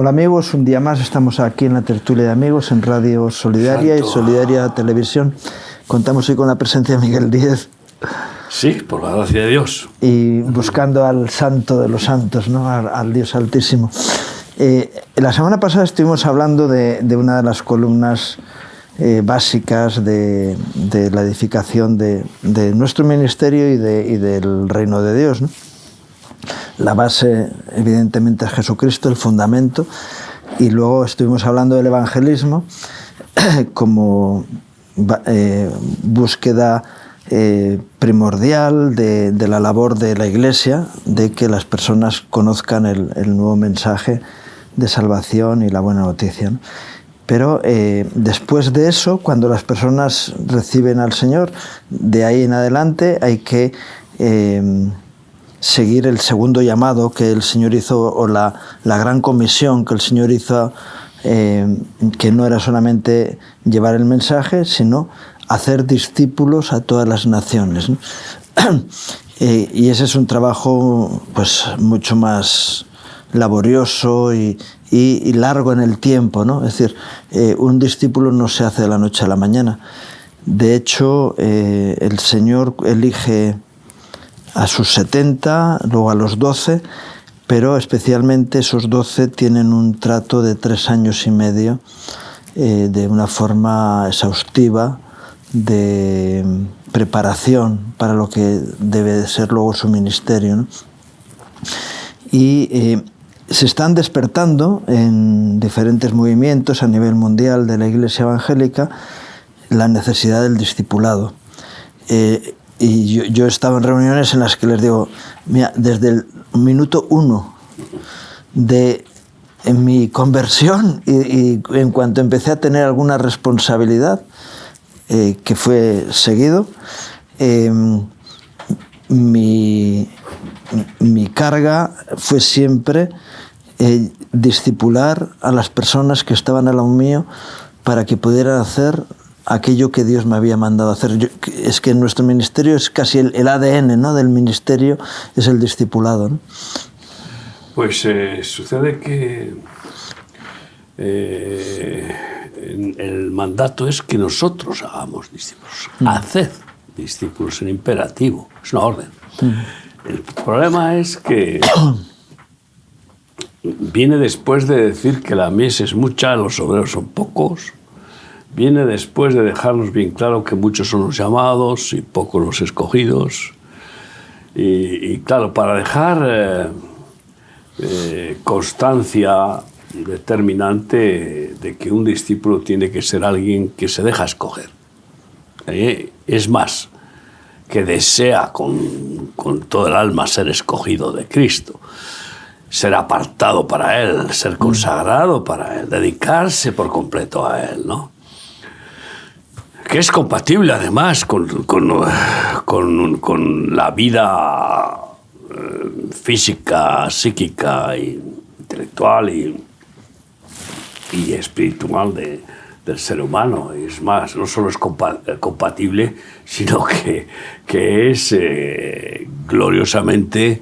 Hola amigos, un día más estamos aquí en la tertulia de amigos en Radio Solidaria y Solidaria Televisión. Contamos hoy con la presencia de Miguel Díez. Sí, por la gracia de Dios. Y buscando al santo de los santos, ¿no? Al Dios Altísimo. La semana pasada estuvimos hablando de una de las columnas básicas de la edificación de nuestro ministerio y del reino de Dios, ¿no? La base, evidentemente, es Jesucristo, el fundamento, y luego estuvimos hablando del evangelismo como búsqueda primordial de la labor de la Iglesia, de que las personas conozcan el nuevo mensaje de salvación y la buena noticia, ¿no? Pero después de eso, cuando las personas reciben al Señor, de ahí en adelante hay que seguir el segundo llamado que el Señor hizo, o la gran comisión que el Señor hizo, que no era solamente llevar el mensaje, sino hacer discípulos a todas las naciones, ¿no? Y ese es un trabajo pues mucho más laborioso y largo en el tiempo, ¿no? Es decir, un discípulo no se hace de la noche a la mañana. De hecho, el Señor elige a sus 70, luego a los 12, pero especialmente esos 12 tienen un trato de 3 años y medio, de una forma exhaustiva, de preparación para lo que debe de ser luego su ministerio, ¿no? Y se están despertando en diferentes movimientos a nivel mundial de la Iglesia evangélica la necesidad del discipulado. Y yo he estado en reuniones en las que les digo, mira, desde el minuto 1 en mi conversión y en cuanto empecé a tener alguna responsabilidad, que fue seguido, mi carga fue siempre discipular a las personas que estaban al lado mío para que pudieran hacer aquello que Dios me había mandado hacer. Es que en nuestro ministerio es casi el ADN, ¿no?, del ministerio, es el discipulado, ¿no? Pues sucede que el mandato es que nosotros hagamos discípulos. Haced discípulos en imperativo, es una orden. El problema es que viene después de decir que la mies es mucha, los obreros son pocos. Viene después de dejarnos bien claro que muchos son los llamados y pocos los escogidos. Y claro, para dejar constancia determinante de que un discípulo tiene que ser alguien que se deja escoger. Es más, que desea con todo el alma ser escogido de Cristo, ser apartado para Él, ser consagrado para Él, dedicarse por completo a Él, ¿no? Que es compatible además con la vida física, psíquica, intelectual y espiritual del ser humano. Es más, no solo es compatible, sino que es gloriosamente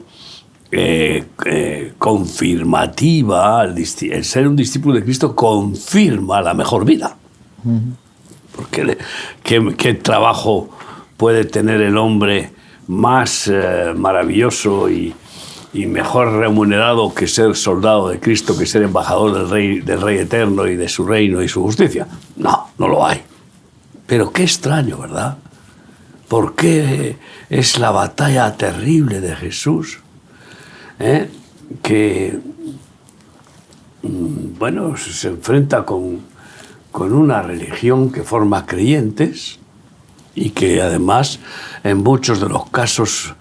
confirmativa. El ser un discípulo de Cristo confirma la mejor vida. Porque ¿qué trabajo puede tener el hombre más maravilloso y mejor remunerado que ser soldado de Cristo, que ser embajador del Rey eterno y de su reino y su justicia? No, no lo hay. Pero qué extraño, ¿verdad? ¿Por qué es la batalla terrible de Jesús? Que, bueno, se enfrenta con una religión que forma creyentes y que además en muchos de los casos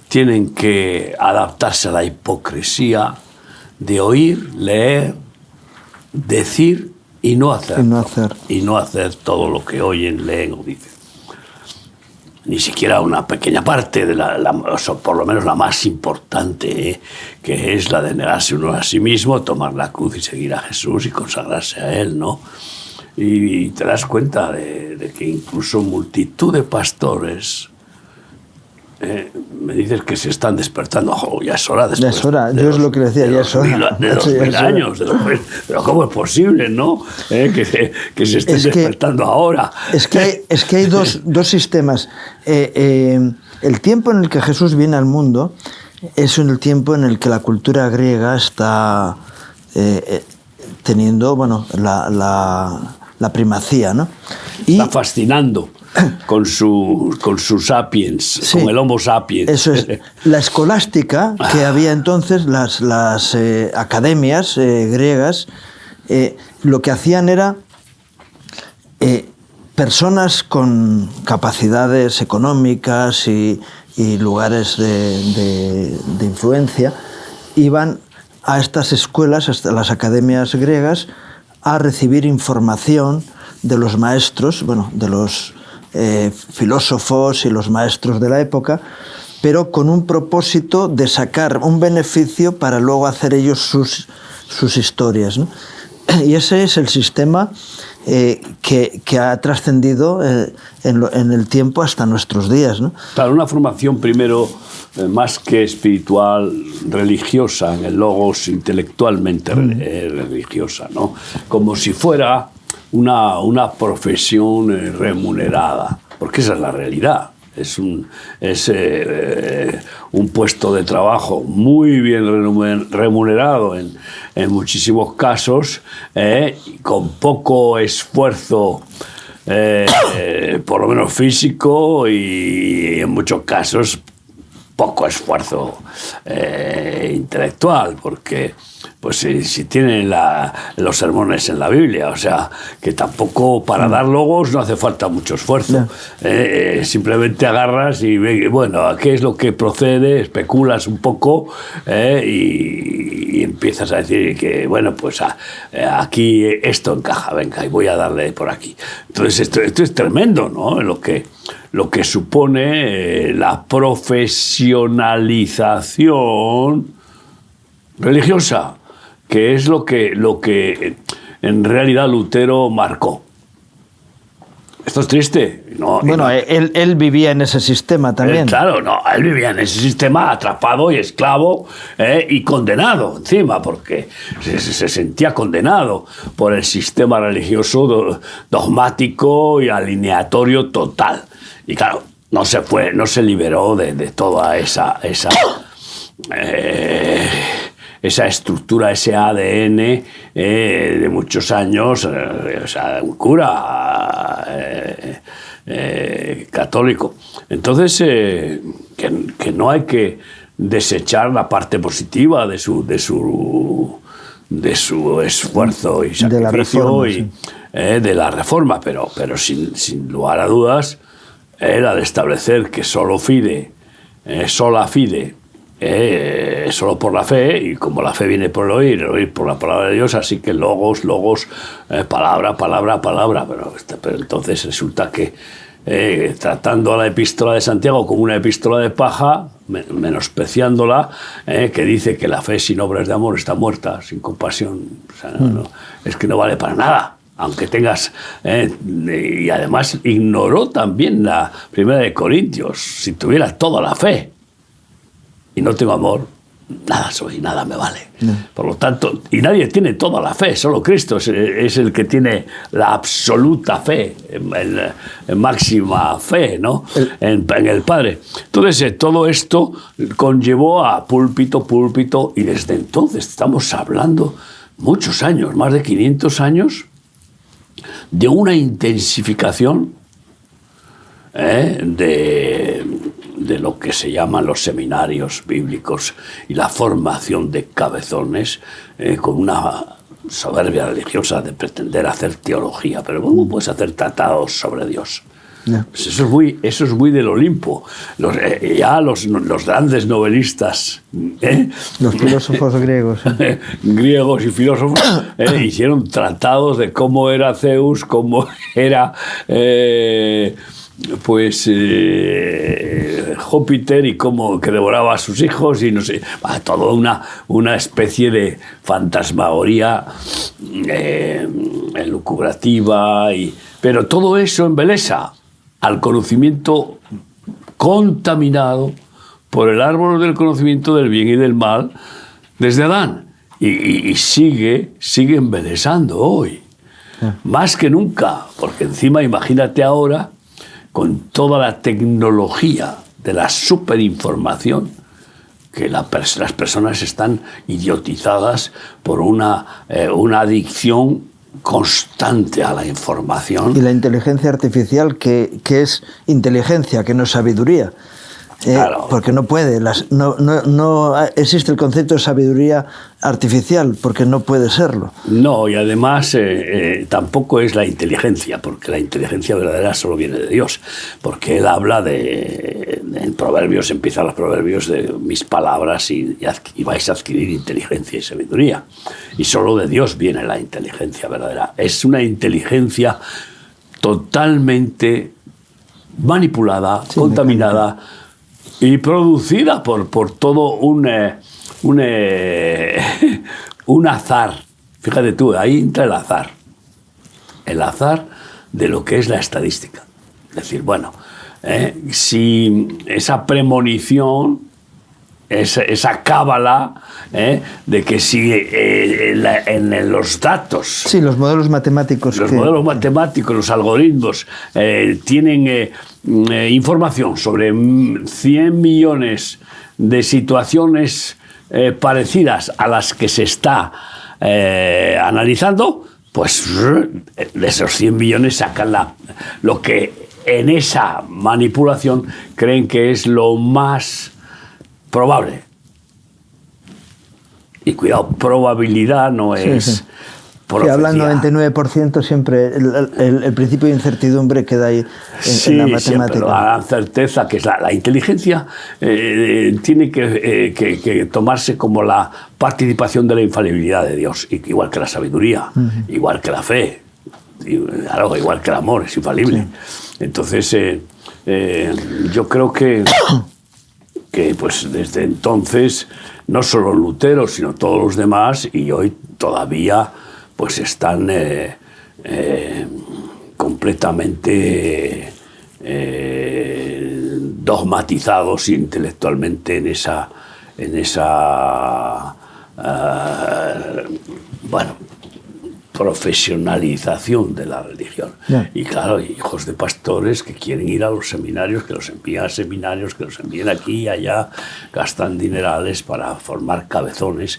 tienen que adaptarse a la hipocresía de oír, leer, decir y no hacer. Y no hacer todo lo que oyen, leen o dicen. Ni siquiera una pequeña parte, o por lo menos la más importante, que es la de negarse uno a sí mismo, tomar la cruz y seguir a Jesús y consagrarse a Él, ¿no? Y te das cuenta de que incluso multitud de pastores me dices que se están despertando. Oh, ya es hora. Ya es hora. Yo es lo que le decía, ya es hora. De 2000 años después. Pero ¿cómo es posible, no? Que se estén despertando ahora. Es que hay dos sistemas. El tiempo en el que Jesús viene al mundo es el tiempo en el que la cultura griega está teniendo, bueno, la primacía, ¿no? Y está fascinando con su sapiens, sí, con el Homo sapiens. Eso es. La escolástica que había entonces, las academias griegas, lo que hacían era personas con capacidades económicas y lugares de influencia iban a estas escuelas, hasta las academias griegas, a recibir información de los maestros, bueno, de los filósofos y los maestros de la época, pero con un propósito de sacar un beneficio para luego hacer ellos sus historias, ¿no? Y ese es el sistema que ha trascendido en el tiempo hasta nuestros días, ¿no? Claro, una formación primero más que espiritual, religiosa, en el logos, intelectualmente religiosa, ¿no? Como si fuera una profesión remunerada, porque esa es la realidad. Es un puesto de trabajo muy bien remunerado en muchísimos casos, con poco esfuerzo, por lo menos físico, y en muchos casos poco esfuerzo intelectual, porque pues si tienen los sermones en la Biblia, o sea, que tampoco para dar logos no hace falta mucho esfuerzo. Simplemente agarras y, bueno, ¿qué es lo que procede? Especulas un poco y empiezas a decir que, bueno, pues aquí esto encaja, venga, y voy a darle por aquí. Entonces esto es tremendo, ¿no? Lo que supone la profesionalización religiosa, que es lo que en realidad Lutero marcó. Esto es triste. Bueno, él vivía en ese sistema también. Claro, él vivía en ese sistema atrapado y esclavo y condenado encima, porque se sentía condenado por el sistema religioso dogmático y alineatorio total. Y claro, no se liberó de toda esa estructura, ese ADN de muchos años, o sea, un cura católico. Entonces, que no hay que desechar la parte positiva de su esfuerzo y sacrificio de la reforma, pero sin lugar a dudas, era de establecer que sola fide, solo por la fe, y como la fe viene por el oír por la palabra de Dios, así que logos, palabra, pero entonces resulta que tratando a la epístola de Santiago como una epístola de paja, menospreciándola, que dice que la fe sin obras de amor está muerta, sin compasión, o sea, es que no vale para nada. Aunque tengas, y además ignoró también la primera de Corintios, si tuviera toda la fe y no tengo amor, nada soy, nada me vale. Por lo tanto, y nadie tiene toda la fe, solo Cristo es el que tiene la absoluta fe, en máxima fe, ¿no? En el Padre. Entonces, todo esto conllevó a púlpito, y desde entonces estamos hablando muchos años, más de 500 años, de una intensificación de lo que se llaman los seminarios bíblicos y la formación de cabezones con una soberbia religiosa de pretender hacer teología. Pero ¿cómo puedes hacer tratados sobre Dios? Pues eso es muy del Olimpo. Los grandes novelistas, los filósofos griegos, griegos y filósofos, hicieron tratados de cómo era Zeus, cómo era Júpiter, y cómo que devoraba a sus hijos, y no sé, toda una especie de fantasmagoría elucubrativa, pero todo eso embelesa al conocimiento contaminado por el árbol del conocimiento del bien y del mal desde Adán. Y sigue embelesando hoy. Más que nunca, porque encima imagínate ahora, con toda la tecnología de la superinformación, que las personas están idiotizadas por una adicción constante a la información. Y la inteligencia artificial, que es inteligencia, que no es sabiduría. Claro. Porque no puede, no existe el concepto de sabiduría artificial, porque no puede serlo. No, y además tampoco es la inteligencia, porque la inteligencia verdadera solo viene de Dios, porque Él habla en Proverbios, empiezan los Proverbios de mis palabras y vais a adquirir inteligencia y sabiduría. Y solo de Dios viene la inteligencia verdadera. Es una inteligencia totalmente manipulada, sí, contaminada, y producida por todo un azar. Fíjate tú, ahí entra el azar. El azar de lo que es la estadística. Es decir, bueno, si esa premonición, esa cábala, de que si en los datos... Sí, los modelos matemáticos. Los modelos matemáticos, los algoritmos, tienen información sobre 100 millones de situaciones parecidas a las que se está analizando, pues de esos 100 millones sacan lo que en esa manipulación creen que es lo más probable. Y cuidado, probabilidad no es... Sí. Si hablan 99%, siempre el principio de incertidumbre queda ahí en la matemática. Pero la certeza, que es la inteligencia, tiene que tomarse como la participación de la infalibilidad de Dios, igual que la sabiduría, igual que la fe, igual que el amor, es infalible. Sí. Entonces, yo creo que pues desde entonces, no solo Lutero, sino todos los demás, y hoy todavía pues están completamente dogmatizados intelectualmente en esa profesionalización de la religión. Yeah. Y claro, hijos de pastores que quieren ir a los seminarios, que los envían a seminarios, que los envían aquí y allá, gastan dinerales para formar cabezones,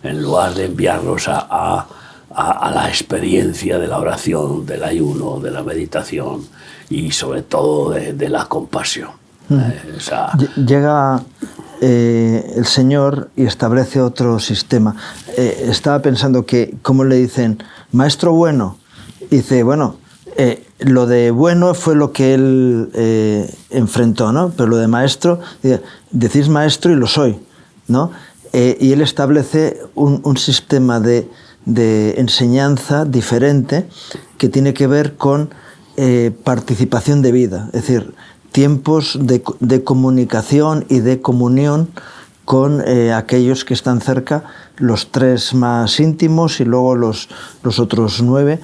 en lugar de enviarlos a la experiencia de la oración, del ayuno, de la meditación y sobre todo de la compasión. Llega el Señor y establece otro sistema. Estaba pensando que, como le dicen, maestro bueno, dice, bueno, lo de bueno fue lo que él enfrentó, ¿no? Pero lo de maestro, decís maestro y lo soy, ¿no? Y él establece un sistema de enseñanza diferente que tiene que ver con participación de vida, es decir, tiempos de comunicación y de comunión con aquellos que están cerca, los 3 más íntimos y luego los otros 9,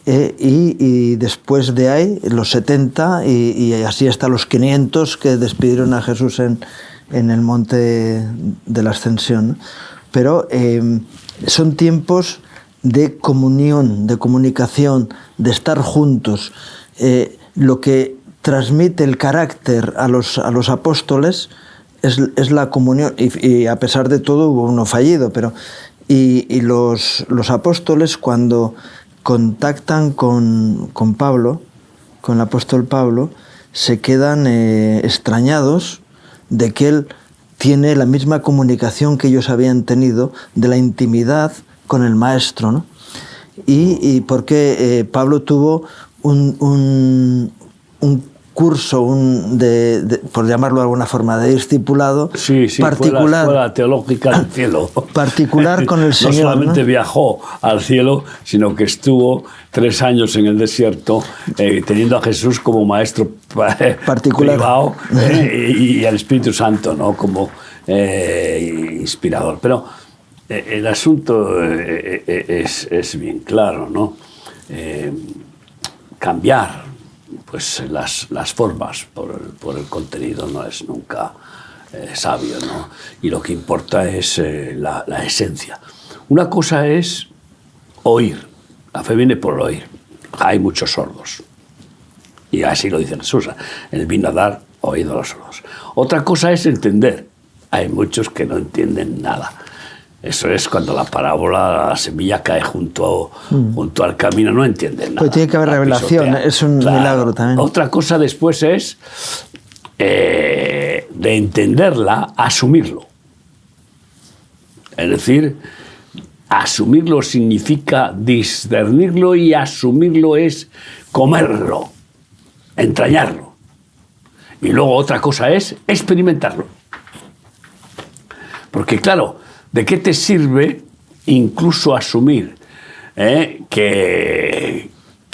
y después de ahí los 70 y así hasta los 500 que despidieron a Jesús en el monte de la Ascensión, ¿no? Pero son tiempos de comunión, de comunicación, de estar juntos. Lo que transmite el carácter a los apóstoles es la comunión, y a pesar de todo hubo uno fallido, pero y los apóstoles, cuando contactan con Pablo, con el apóstol Pablo, se quedan extrañados de que él tiene la misma comunicación que ellos habían tenido, de la intimidad con el maestro, ¿no? Y porque Pablo tuvo un curso, por llamarlo de alguna forma, de discipulado particular. Fue la escuela teológica del cielo. Particular con el Señor. No solamente viajó al cielo, sino que estuvo 3 años en el desierto, teniendo a Jesús como maestro particular privado, y al Espíritu Santo, ¿no? Como inspirador. Pero el asunto es bien claro, ¿no? Cambiar pues las formas por el contenido no es nunca sabio, ¿no? Y lo que importa es la esencia. Una cosa es oír. La fe viene por el oír. Hay muchos sordos. Y así lo dice Jesús. Él vino a dar oído a los sordos. Otra cosa es entender. Hay muchos que no entienden nada. Eso es cuando la parábola, la semilla cae junto al camino, no entienden nada. Pues tiene que haber revelación, es un milagro también. Otra cosa después es de entenderla, asumirlo. Es decir, asumirlo significa discernirlo, y asumirlo es comerlo, entrañarlo. Y luego otra cosa es experimentarlo. Porque claro, ¿de qué te sirve incluso asumir que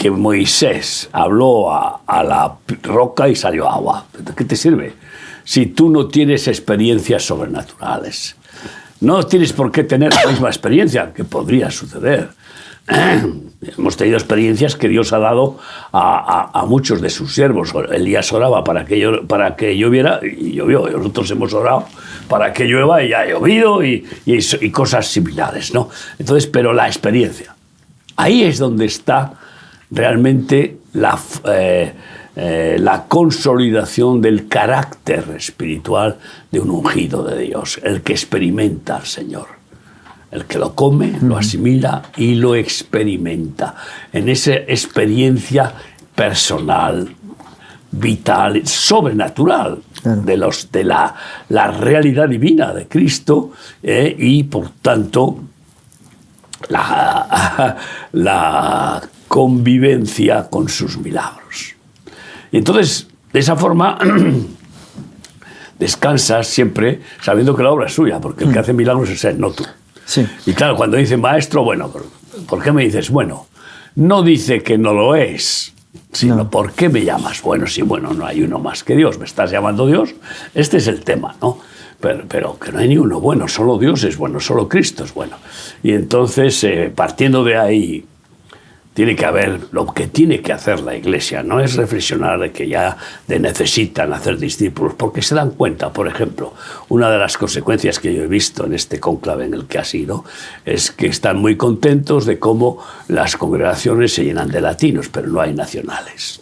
Moisés habló a la roca y salió agua? ¿De qué te sirve si tú no tienes experiencias sobrenaturales? No tienes por qué tener la misma experiencia, que podría suceder. Hemos tenido experiencias que Dios ha dado a muchos de sus siervos. Elías oraba para que lloviera y llovió. Y nosotros hemos orado para que llueva y ha llovido y cosas similares, ¿no? Entonces, pero la experiencia. Ahí es donde está realmente la consolidación del carácter espiritual de un ungido de Dios, el que experimenta al Señor. El que lo come, lo asimila y lo experimenta. En esa experiencia personal, vital, sobrenatural, claro, de la realidad divina de Cristo, y por tanto la convivencia con sus milagros. Y entonces, de esa forma, descansas siempre sabiendo que la obra es suya, porque el que hace milagros es él, no tú. Sí. Y claro, cuando dice maestro, bueno, ¿por qué me dices bueno? No dice que no lo es, sino no. ¿Por qué me llamas bueno? Si bueno, no hay uno más que Dios, ¿me estás llamando Dios? Este es el tema, ¿no? Pero que no hay ni uno bueno, solo Dios es bueno, solo Cristo es bueno. Y entonces, partiendo de ahí, tiene que haber, lo que tiene que hacer la Iglesia no es reflexionar de que ya necesitan hacer discípulos, porque se dan cuenta, por ejemplo, una de las consecuencias que yo he visto en este cónclave en el que ha sido, es que están muy contentos de cómo las congregaciones se llenan de latinos, pero no hay nacionales.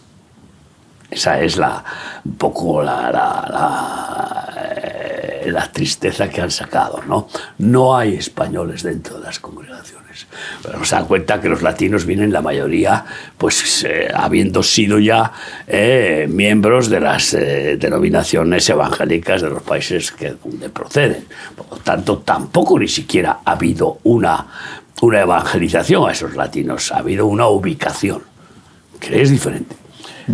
Esa es un poco la tristeza que han sacado, ¿no? No hay españoles dentro de las congregaciones. Pero se dan cuenta que los latinos vienen, la mayoría, pues habiendo sido ya miembros de las denominaciones evangélicas de los países donde proceden. Por lo tanto, tampoco ni siquiera ha habido una evangelización a esos latinos, ha habido una ubicación, que es diferente.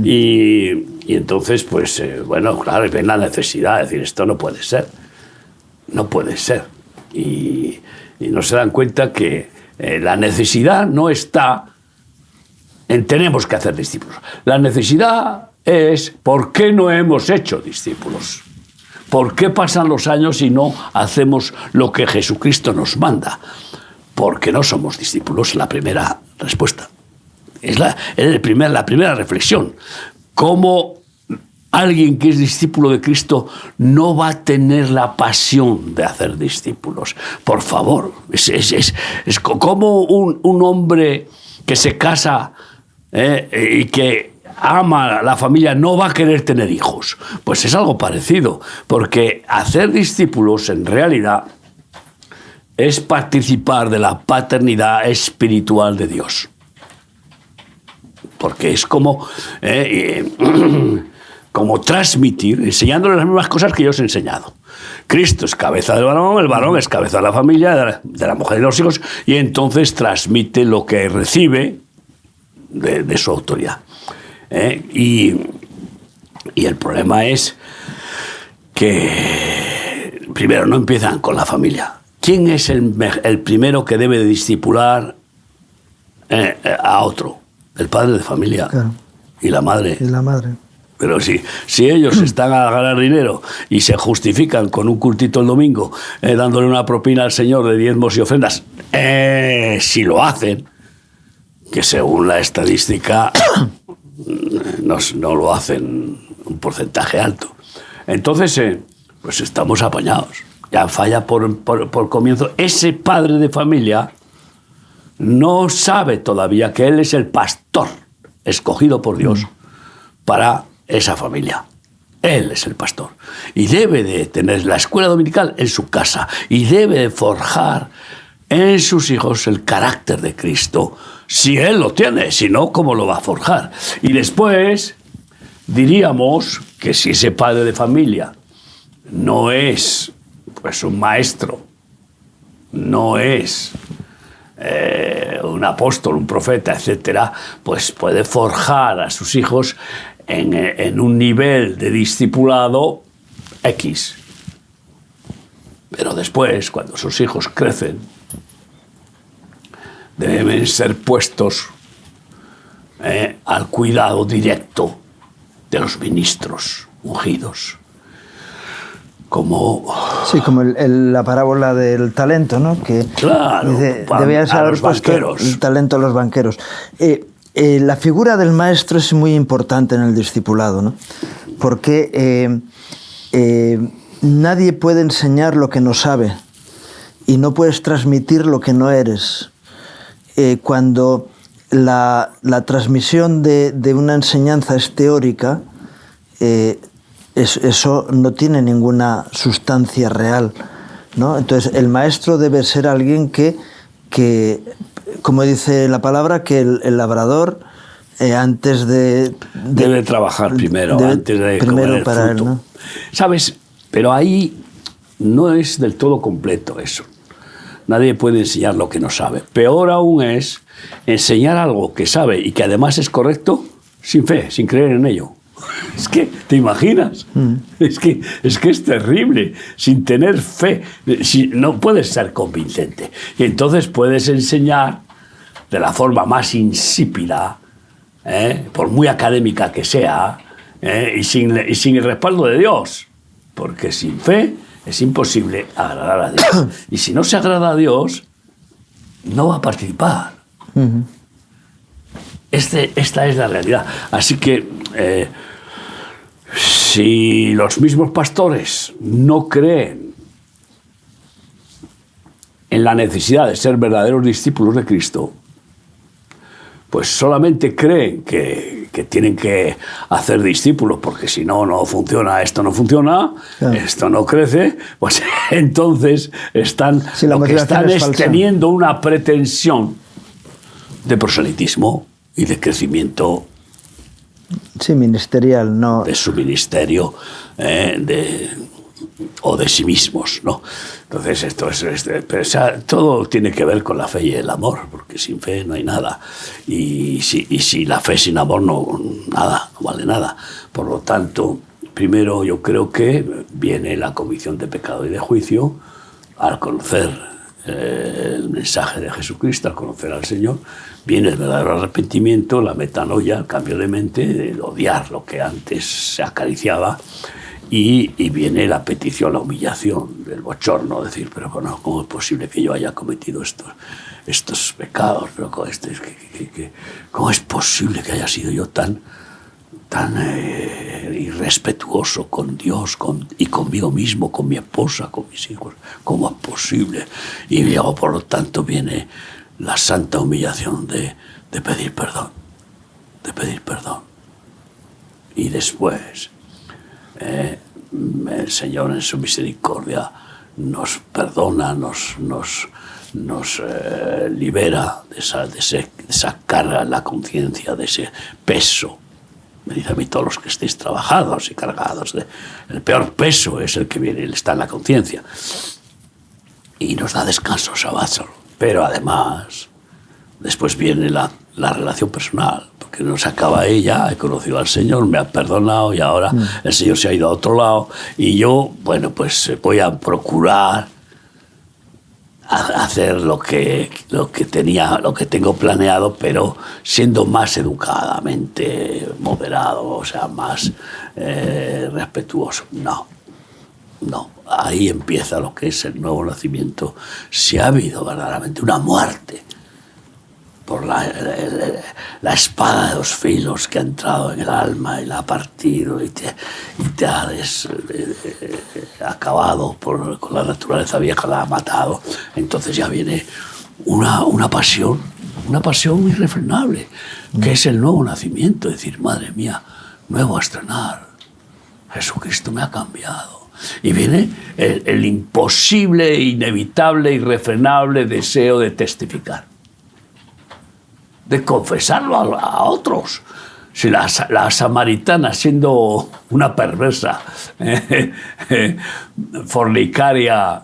Y entonces, pues, bueno, claro, ven la necesidad de decir, esto no puede ser. No puede ser. Y no se dan cuenta que la necesidad no está en tenemos que hacer discípulos. La necesidad es ¿por qué no hemos hecho discípulos? ¿Por qué pasan los años y no hacemos lo que Jesucristo nos manda? Porque no somos discípulos, la primera respuesta. Es la primera reflexión. ¿Cómo alguien que es discípulo de Cristo no va a tener la pasión de hacer discípulos? Por favor, es como un hombre que se casa y que ama a la familia no va a querer tener hijos. Pues es algo parecido, porque hacer discípulos en realidad es participar de la paternidad espiritual de Dios. Porque es como transmitir, enseñándole las mismas cosas que yo os he enseñado. Cristo es cabeza del varón, el varón es cabeza de la familia, de la mujer y de los hijos, y entonces transmite lo que recibe de su autoridad. Y el problema es que, primero, no empiezan con la familia. ¿Quién es el primero que debe de discipular a otro? El padre de familia, claro, y la madre. Y la madre. Pero si ellos están a ganar dinero y se justifican con un cultito el domingo, dándole una propina al Señor de diezmos y ofrendas, si lo hacen, que según la estadística no lo hacen un porcentaje alto. Entonces, pues estamos apañados. Ya falla por comienzo. Ese padre de familia no sabe todavía que él es el pastor escogido por Dios para esa familia. Él es el pastor. Y debe de tener la escuela dominical en su casa. Y debe de forjar en sus hijos el carácter de Cristo. Si él lo tiene, si no, ¿cómo lo va a forjar? Y después diríamos que si ese padre de familia no es pues un maestro, no es un apóstol, un profeta, etcétera, pues puede forjar a sus hijos en un nivel de discipulado X. Pero después, cuando sus hijos crecen, deben ser puestos al cuidado directo de los ministros ungidos. Sí, como la parábola del talento, ¿no? Que claro, dice, debías haber puesto el talento a los banqueros. La figura del maestro es muy importante en el discipulado, ¿no? Porque nadie puede enseñar lo que no sabe y no puedes transmitir lo que no eres. Cuando la transmisión de una enseñanza es teórica, eso no tiene ninguna sustancia real, ¿no? Entonces, el maestro debe ser alguien que como dice la palabra, que el labrador antes debe trabajar primero, antes de comer el fruto. Él, ¿no? ¿Sabes? Pero ahí no es del todo completo eso. Nadie puede enseñar lo que no sabe. Peor aún es enseñar algo que sabe y que además es correcto sin fe, sin creer en ello. Es que, ¿te imaginas? Es que es terrible. Sin tener fe, no puedes ser convincente. Y entonces puedes enseñar de la forma más insípida, por muy académica que sea, y sin el respaldo de Dios. Porque sin fe es imposible agradar a Dios. Y si no se agrada a Dios, no va a participar. Esta es la realidad. Así que si los mismos pastores no creen en la necesidad de ser verdaderos discípulos de Cristo, pues solamente creen que tienen que hacer discípulos, porque si no, no funciona, esto no funciona, claro, esto no crece, pues entonces están teniendo una pretensión de proselitismo y de crecimiento, sí, ministerial, no de su ministerio, o de sí mismos, ¿no? Entonces esto todo tiene que ver con la fe y el amor, porque sin fe no hay nada, y si la fe sin amor no vale nada. Por lo tanto, primero yo creo que viene la convicción de pecado y de juicio al conocer el mensaje de Jesucristo, al conocer al Señor. Viene el verdadero arrepentimiento, la metanoia, el cambio de mente, de odiar lo que antes se acariciaba, y viene la petición, la humillación, el bochorno, decir, pero bueno, ¿cómo es posible que yo haya cometido estos pecados? Pero ¿cómo es posible que haya sido yo tan irrespetuoso con Dios y conmigo mismo, con mi esposa, con mis hijos? ¿Cómo es posible? Y luego, por lo tanto, viene la santa humillación de pedir perdón, Y después el Señor en su misericordia nos perdona, nos libera de esa carga en la conciencia, de ese peso. Me dice a mí, todos los que estéis trabajados y cargados, el peor peso es el que viene, está en la conciencia. Y nos da descanso, Shabbat. Pero además, después viene la relación personal, porque no se acaba ella, he conocido al Señor, me ha perdonado y ahora el Señor se ha ido a otro lado y yo, bueno, pues voy a procurar hacer lo que tengo planeado, pero siendo más educadamente moderado, o sea, más respetuoso. No, ahí empieza lo que es el nuevo nacimiento. Si ha habido verdaderamente una muerte por la espada de dos filos que ha entrado en el alma y la ha partido y te ha acabado con la naturaleza vieja, la ha matado. Entonces ya viene una pasión irrefrenable, que es el nuevo nacimiento. Decir, madre mía, nuevo a estrenar, Jesucristo me ha cambiado. Y viene el imposible, inevitable, irrefrenable deseo de testificar, de confesarlo a otros. Si la samaritana, siendo una perversa, fornicaria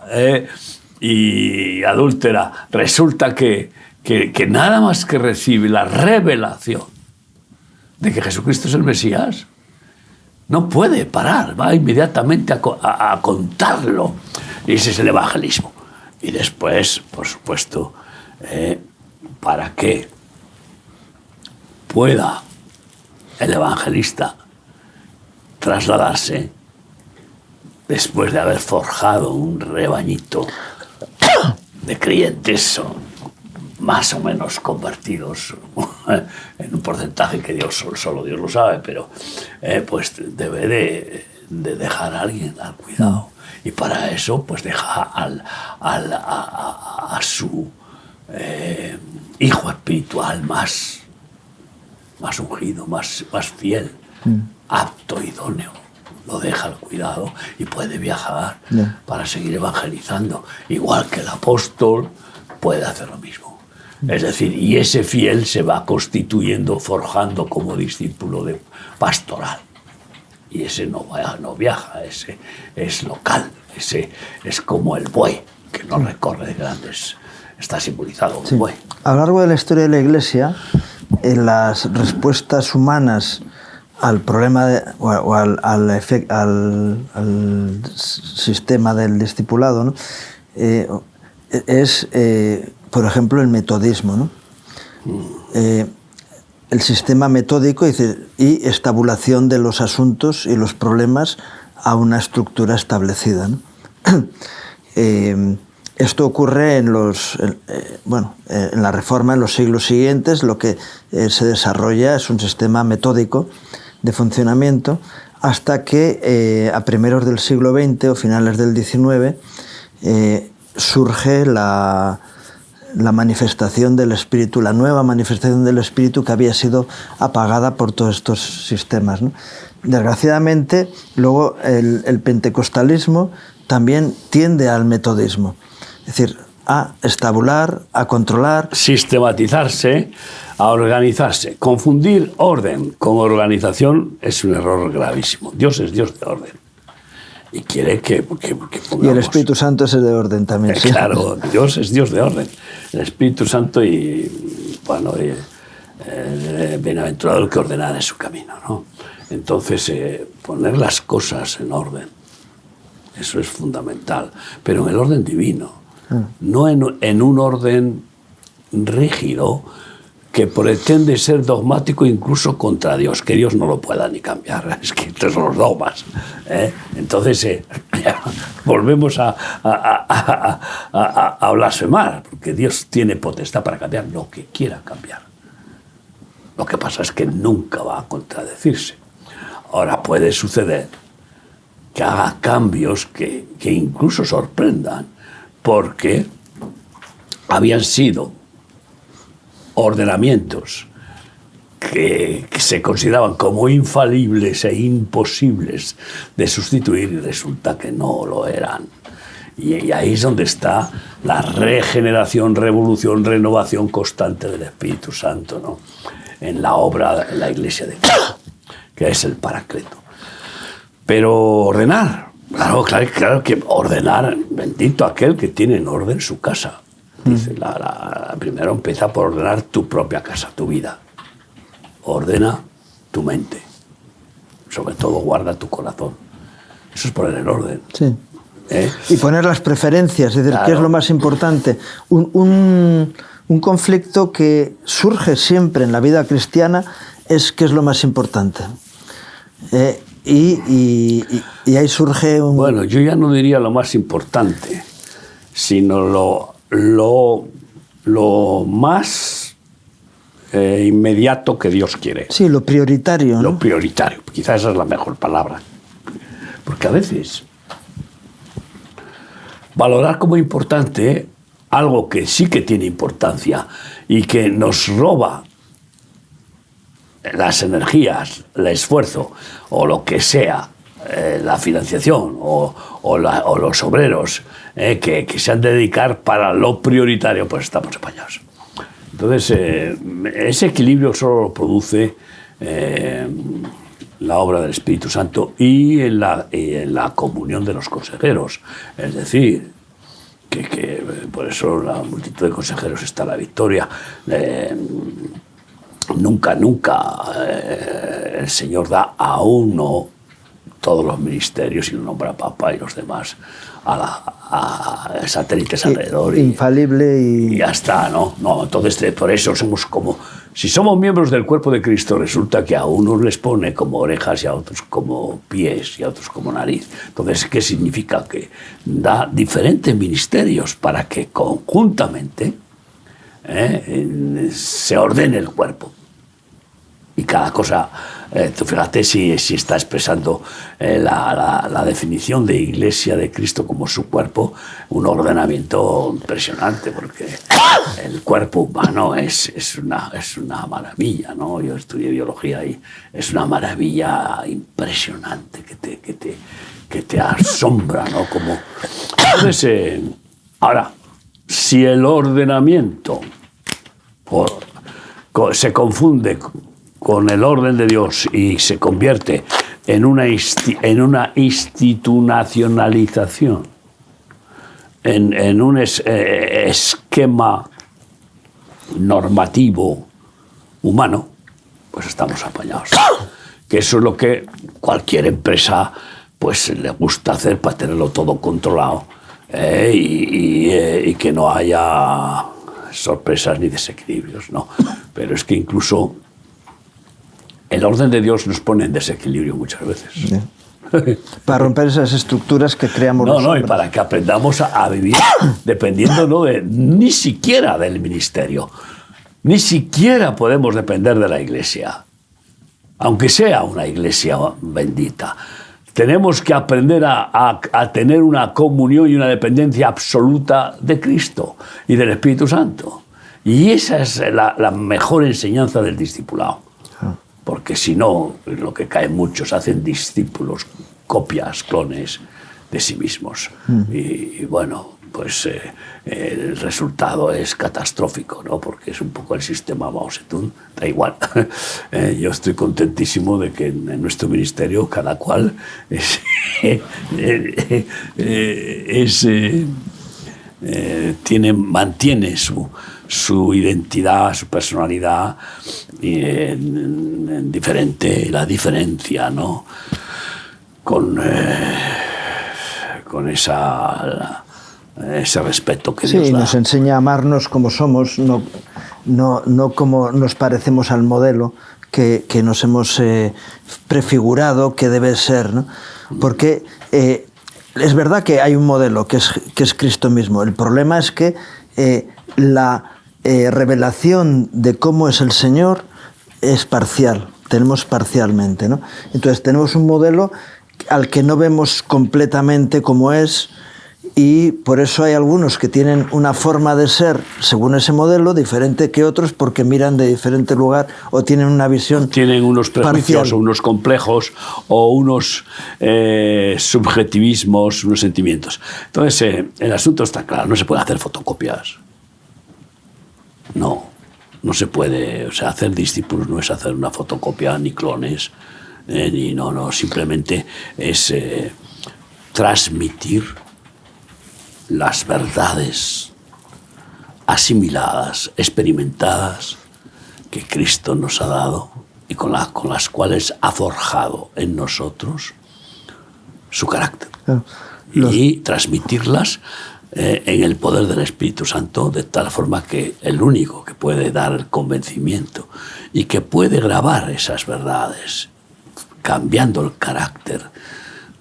y adúltera, resulta que nada más que recibe la revelación de que Jesucristo es el Mesías, no puede parar, va inmediatamente a contarlo. Y ese es el evangelismo. Y después, por supuesto, para que pueda el evangelista trasladarse, después de haber forjado un rebañito de creyentes más o menos convertidos, en un porcentaje que solo Dios lo sabe, pero pues debe de dejar a alguien al cuidado. Y para eso pues deja a su hijo espiritual más ungido, más fiel, apto, idóneo. Lo deja al cuidado y puede viajar para seguir evangelizando. Igual que el apóstol puede hacer lo mismo. Es decir, y ese fiel se va constituyendo, forjando como discípulo de pastoral. Y ese no viaja, ese es local, ese es como el buey, que no recorre grandes. Está simbolizado un buey. A lo largo de la historia de la Iglesia, en las respuestas humanas al problema al sistema del discipulado, ¿no? Es, por ejemplo, el metodismo, ¿no? El sistema metódico y estabulación de los asuntos y los problemas a una estructura establecida, ¿no? Esto ocurre en la Reforma en los siglos siguientes. Lo que se desarrolla es un sistema metódico de funcionamiento hasta que a primeros del siglo XX o finales del XIX surge la manifestación del Espíritu, la nueva manifestación del Espíritu que había sido apagada por todos estos sistemas, ¿no? Desgraciadamente, luego el pentecostalismo también tiende al metodismo, es decir, a estabular, a controlar. Sistematizarse, a organizarse. Confundir orden con organización es un error gravísimo. Dios es Dios de orden. Y quiere que pongamos... Y el Espíritu Santo es el de orden también. ¿Sí? Claro, Dios es Dios de orden. El Espíritu Santo bienaventurado el que ordenara su camino, ¿no? Entonces, poner las cosas en orden, eso es fundamental. Pero en el orden divino, no en un orden rígido que pretende ser dogmático incluso contra Dios, que Dios no lo pueda ni cambiar. Es que estos son los dogmas. Entonces, volvemos a blasfemar, porque Dios tiene potestad para cambiar lo que quiera cambiar. Lo que pasa es que nunca va a contradecirse. Ahora puede suceder que haga cambios que incluso sorprendan, porque habían sido ordenamientos que se consideraban como infalibles e imposibles de sustituir y resulta que no lo eran. Y ahí es donde está la regeneración, revolución, renovación constante del Espíritu Santo, ¿no? En la obra, en la Iglesia de Cristo, que es el Paracleto. Pero ordenar, claro que ordenar, bendito aquel que tiene en orden su casa. Dice, primero empieza por ordenar tu propia casa, tu vida. Ordena tu mente. Sobre todo guarda tu corazón. Eso es poner el orden. Sí. Y poner las preferencias, es decir, claro. ¿Qué es lo más importante? Un conflicto que surge siempre en la vida cristiana es qué es lo más importante. Y ahí surge un... Bueno, yo ya no diría lo más importante, sino lo más inmediato que Dios quiere. Sí, lo prioritario, ¿no? Lo prioritario, quizás esa es la mejor palabra. Porque a veces valorar como importante algo que sí que tiene importancia y que nos roba las energías, el esfuerzo o lo que sea, la financiación o los obreros que se han de dedicar para lo prioritario, pues estamos apañados. Entonces, ese equilibrio solo lo produce la obra del Espíritu Santo y en la comunión de los consejeros. Es decir, que por eso la multitud de consejeros está la victoria. Nunca el Señor da a uno todos los ministerios y lo nombra Papa y los demás a satélites alrededor. Infalible y ya está, ¿no? Entonces, por eso somos como... Si somos miembros del cuerpo de Cristo, resulta que a unos les pone como orejas y a otros como pies y a otros como nariz. Entonces, ¿qué significa? Que da diferentes ministerios para que conjuntamente se ordene el cuerpo. Y cada cosa, tú fíjate si está expresando la definición de Iglesia de Cristo como su cuerpo, un ordenamiento impresionante, porque el cuerpo humano es una maravilla, ¿no? Yo estudié biología y es una maravilla impresionante que te asombra, ¿no? Como... Entonces, ahora, si el ordenamiento se confunde con el orden de Dios y se convierte en una institucionalización, en un esquema normativo humano, pues estamos apañados. Que eso es lo que cualquier empresa pues le gusta hacer para tenerlo todo controlado y que no haya sorpresas ni desequilibrios, ¿no? Pero es que incluso el orden de Dios nos pone en desequilibrio muchas veces. Yeah. Para romper esas estructuras que creamos y para que aprendamos a vivir dependiendo ni siquiera del ministerio. Ni siquiera podemos depender de la Iglesia, aunque sea una Iglesia bendita. Tenemos que aprender a tener una comunión y una dependencia absoluta de Cristo y del Espíritu Santo. Y esa es la mejor enseñanza del discipulado. Porque si no, lo que caen muchos, hacen discípulos, copias, clones de sí mismos. Y bueno, pues el resultado es catastrófico, ¿no? Porque es un poco el sistema Mao Zedong, da igual. Yo estoy contentísimo de que en nuestro ministerio cada cual mantiene su identidad, su personalidad en diferente, la diferencia, ¿no? Con ese respeto que Dios da. Sí, nos enseña a amarnos como somos, no como nos parecemos al modelo que nos hemos prefigurado que debe ser, ¿no? Porque es verdad que hay un modelo que es Cristo mismo. El problema es que la revelación de cómo es el Señor es parcial, tenemos parcialmente, ¿no? Entonces tenemos un modelo al que no vemos completamente cómo es, y por eso hay algunos que tienen una forma de ser según ese modelo diferente que otros, porque miran de diferente lugar o tienen una visión tienen unos prejuicios parcial, o unos complejos o unos subjetivismos, unos sentimientos. Entonces el asunto está claro, no se puede hacer fotocopias. No se puede, o sea, hacer discípulos no es hacer una fotocopia ni clones, simplemente es transmitir las verdades asimiladas, experimentadas, que Cristo nos ha dado y con las cuales ha forjado en nosotros su carácter. Y transmitirlas en el poder del Espíritu Santo, de tal forma que el único que puede dar el convencimiento y que puede grabar esas verdades, cambiando el carácter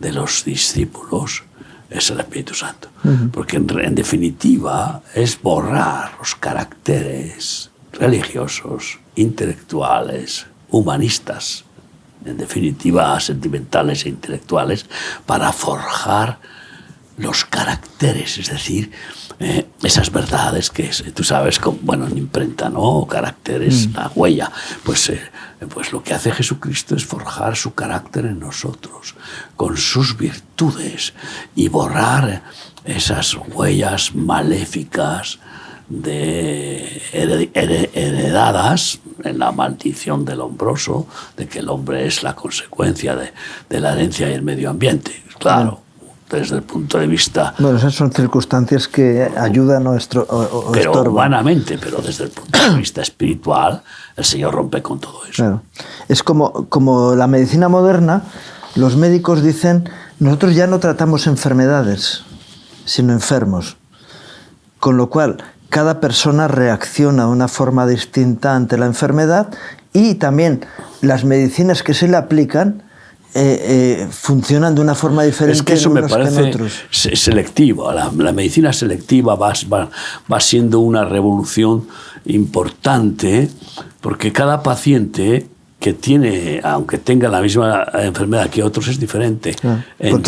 de los discípulos, es el Espíritu Santo. Porque en definitiva es borrar los caracteres religiosos, intelectuales, humanistas, en definitiva sentimentales e intelectuales, para forjar los caracteres, es decir, esas verdades que tú sabes, bueno, en imprenta, ¿no? Caracteres, la huella. Pues lo que hace Jesucristo es forjar su carácter en nosotros, con sus virtudes, y borrar esas huellas maléficas heredadas en la maldición del hombroso, de que el hombre es la consecuencia de la herencia y el medio ambiente. Claro, desde el punto de vista... Bueno, esas son circunstancias que ayudan o pero estorban. Humanamente, pero desde el punto de vista espiritual, el Señor rompe con todo eso. Claro. Es como la medicina moderna, los médicos dicen, nosotros ya no tratamos enfermedades, sino enfermos. Con lo cual, cada persona reacciona de una forma distinta ante la enfermedad, y también las medicinas que se le aplican funcionan de una forma diferente. Es que eso en me unos que en parece otros. selectivo. La medicina selectiva va siendo una revolución importante, porque cada paciente que tiene, aunque tenga la misma enfermedad que otros, es diferente en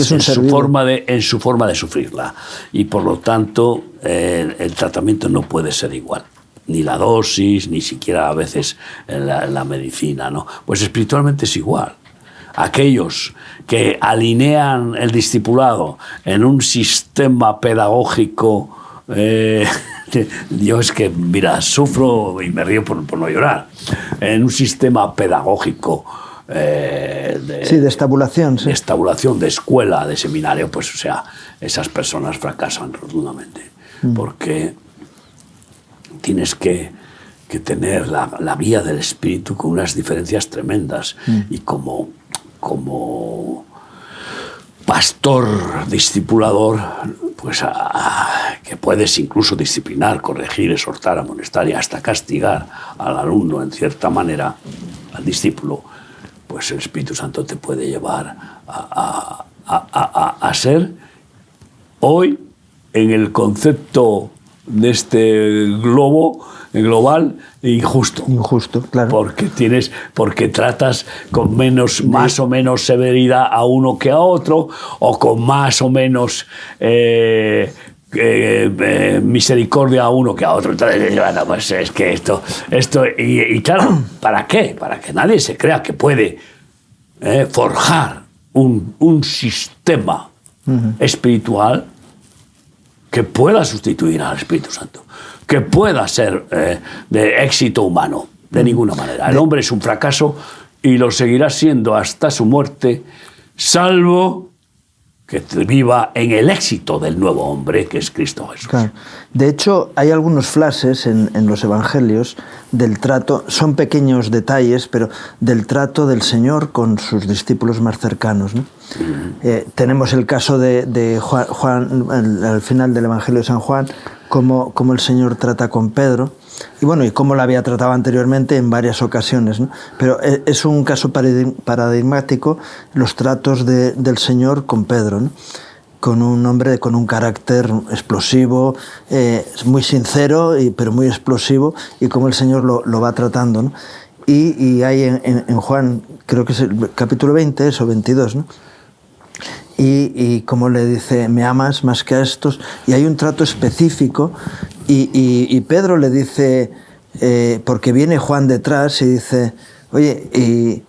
su forma de sufrirla, y por lo tanto el tratamiento no puede ser igual, ni la dosis, ni siquiera a veces la medicina, ¿no? Pues espiritualmente es igual. Aquellos que alinean el discipulado en un sistema pedagógico, yo es que, mira, sufro y me río por no llorar, en un sistema pedagógico de estabulación, de estabulación, de escuela, de seminario, pues o sea, esas personas fracasan rotundamente, porque tienes que tener la vía del espíritu con unas diferencias tremendas, y como pastor discipulador, pues que puedes incluso disciplinar, corregir, exhortar, amonestar y hasta castigar al alumno en cierta manera, al discípulo, pues el Espíritu Santo te puede llevar a ser hoy, en el concepto de este global, injusto. Injusto, claro. Porque tratas con más o menos severidad a uno que a otro, o con más o menos misericordia a uno que a otro. Entonces, bueno, pues es que esto y claro, ¿para qué? Para que nadie se crea que puede forjar un sistema espiritual que pueda sustituir al Espíritu Santo, que pueda ser de éxito humano, de ninguna manera. El hombre es un fracaso y lo seguirá siendo hasta su muerte, salvo que viva en el éxito del nuevo hombre, que es Cristo Jesús. Claro. De hecho, hay algunos flashes en los evangelios del trato, son pequeños detalles, pero del trato del Señor con sus discípulos más cercanos, ¿no? Tenemos el caso de Juan, al final del Evangelio de San Juan, cómo el Señor trata con Pedro, y bueno, y cómo lo había tratado anteriormente en varias ocasiones, ¿no? Pero es un caso paradigmático los tratos del Señor con Pedro, ¿no? Con un hombre con un carácter explosivo, muy sincero, pero muy explosivo, y cómo el Señor lo va tratando, ¿no? Y hay en Juan, creo que es el capítulo 20, o 22, ¿no? Y como le dice, me amas más que a estos, y hay un trato específico, y Pedro le dice, porque viene Juan detrás y dice, oye,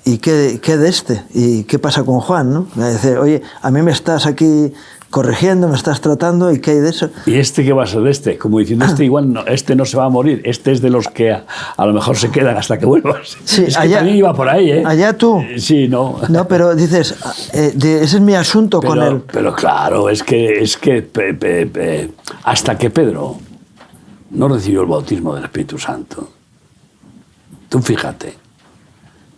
¿y qué de este? ¿Y qué pasa con Juan, no? Le dice, oye, a mí me estás aquí corrigiendo, me estás tratando, ¿y qué hay de eso? ¿Y este qué va a ser de este? Como diciendo, igual no, este no se va a morir, este es de los que a lo mejor se quedan hasta que vuelvas. Sí, es que allá, también iba por ahí, ¿eh? Allá tú. Sí, no. No, pero dices, ese es mi asunto con él. Pero claro, es que hasta que Pedro no recibió el bautismo del Espíritu Santo, tú fíjate,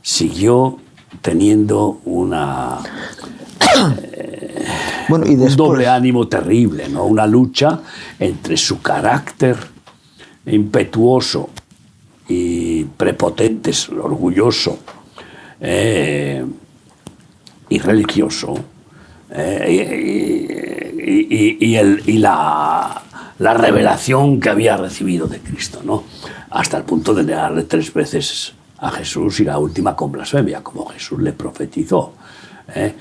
siguió teniendo una... Bueno, y después, un doble ánimo terrible, ¿no? Una lucha entre su carácter impetuoso y prepotente, orgulloso y religioso, y la revelación que había recibido de Cristo, ¿no? Hasta el punto de negarle 3 veces a Jesús, y la última con blasfemia, como Jesús le profetizó, ¿eh?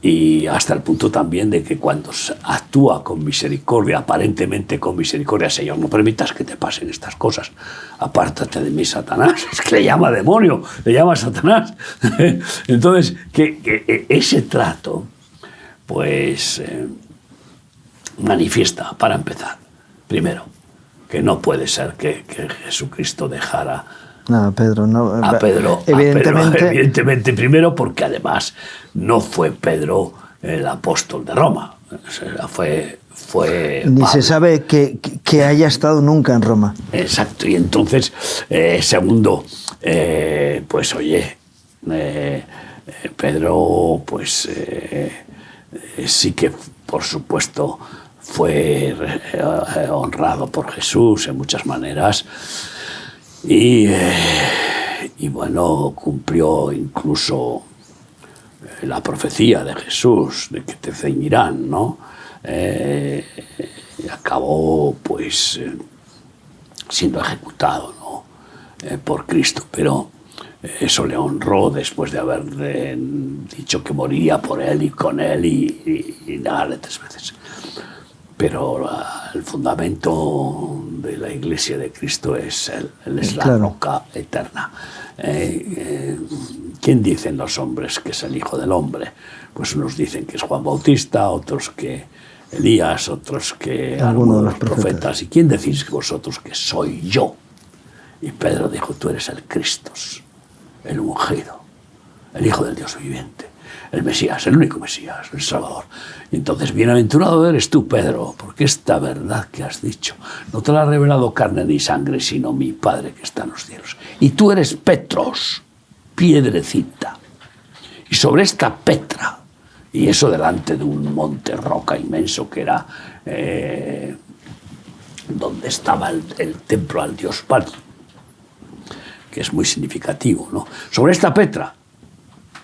Y hasta el punto también de que cuando actúa con misericordia, aparentemente con misericordia, Señor, no permitas que te pasen estas cosas, apártate de mí, Satanás. Es que le llama demonio, le llama Satanás. Entonces, que ese trato, pues, manifiesta, para empezar, primero, que no puede ser que Jesucristo dejara No, Pedro, no. Evidentemente, primero, porque además no fue Pedro el apóstol de Roma. O sea, fue Ni Pablo. se sabe que haya estado nunca en Roma. Exacto. Y entonces, segundo, pues oye, Pedro, pues sí que, por supuesto, fue honrado por Jesús en muchas maneras. Y bueno, cumplió incluso la profecía de Jesús, de que te ceñirán, ¿no? Y acabó, pues, siendo ejecutado, ¿no? Por Cristo, pero eso le honró después de haber dicho que moría por él y con él y negarle 3 veces. Pero el fundamento de la Iglesia de Cristo es Él es la roca eterna. ¿Quién dicen los hombres que es el Hijo del Hombre? Pues unos dicen que es Juan Bautista, otros que Elías, otros que algunos de los profetas. ¿Y quién decís vosotros que soy yo? Y Pedro dijo, tú eres el Cristo, el ungido, el Hijo del Dios viviente. El Mesías, el único Mesías, el Salvador. Y entonces, bienaventurado eres tú, Pedro, porque esta verdad que has dicho no te la ha revelado carne ni sangre, sino mi Padre que está en los cielos. Y tú eres Petros, piedrecita. Y sobre esta Petra, y eso delante de un monte roca inmenso que era donde estaba el templo al dios Pan, que es muy significativo, ¿no? Sobre esta Petra,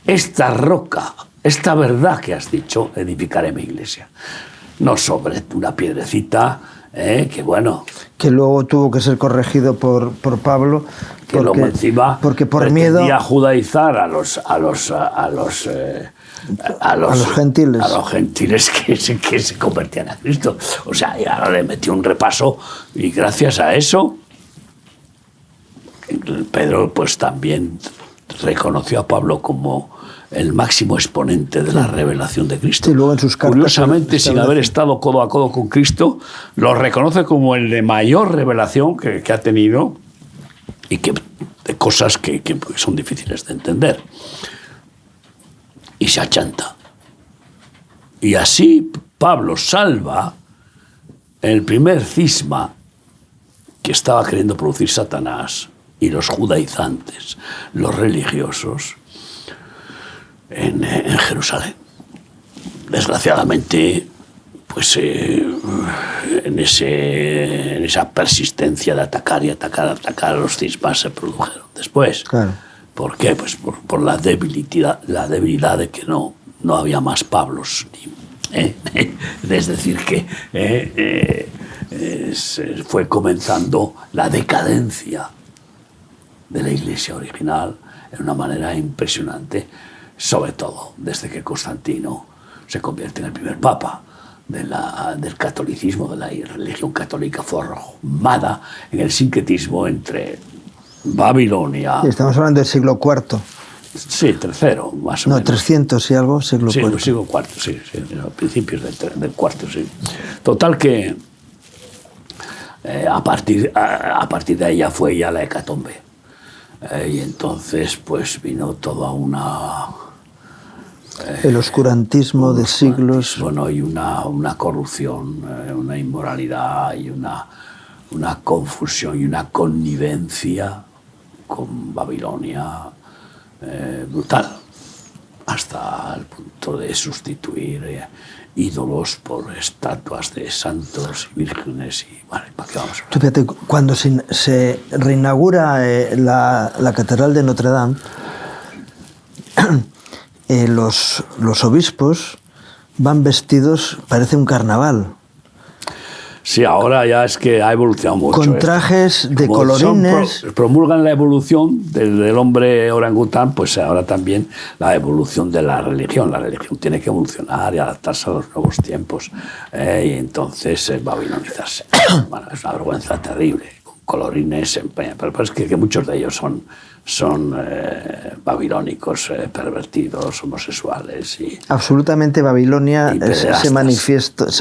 esta roca, esta verdad que has dicho, edificaré mi iglesia. No sobre una piedrecita, que bueno... Que luego tuvo que ser corregido por Pablo. Que luego encima porque por miedo a judaizar a los gentiles. A los gentiles que se convertían a Cristo. O sea, y ahora le metió un repaso y gracias a eso, Pedro pues también reconoció a Pablo como el máximo exponente de la revelación de Cristo. Sí, luego en sus cartas, curiosamente, sin haber estado codo a codo con Cristo, lo reconoce como el de mayor revelación que ha tenido y que de cosas que son difíciles de entender. Y se achanta. Y así Pablo salva el primer cisma que estaba queriendo producir Satanás y los judaizantes, los religiosos, en Jerusalén. Desgraciadamente, pues en esa persistencia de atacar a los cismas se produjeron después. Claro. ¿Por qué? Pues por la debilidad de que no había más Pablos. Es decir, que fue comenzando la decadencia de la Iglesia original en una manera impresionante, sobre todo desde que Constantino se convierte en el primer papa del catolicismo, de la religión católica formada en el sincretismo entre Babilonia... Sí, estamos hablando del siglo IV. Sí, tercero, más o menos. 300 y algo, siglo IV. Sí, siglo IV, sí, a principios del cuarto, sí. Total que a partir de ahí ya fue ya la hecatombe. Y entonces pues vino toda el oscurantismo de siglos. Bueno, y una corrupción, una inmoralidad y una confusión y una connivencia con Babilonia brutal, hasta el punto de sustituir ídolos por estatuas de santos y vírgenes. Y bueno, ¿para qué vamos a hablar? Tú fíjate, cuando se reinaugura la Catedral de Notre Dame, los obispos van vestidos, parece un carnaval. Sí, ahora ya es que ha evolucionado mucho. Con trajes de Como colorines. Promulgan la evolución del hombre orangután, pues ahora también la evolución de la religión. La religión tiene que evolucionar y adaptarse a los nuevos tiempos. Y entonces babilonizarse. Bueno, es una vergüenza terrible. Con colorines, pero es que muchos de ellos son babilónicos, pervertidos, homosexuales. Absolutamente, Babilonia se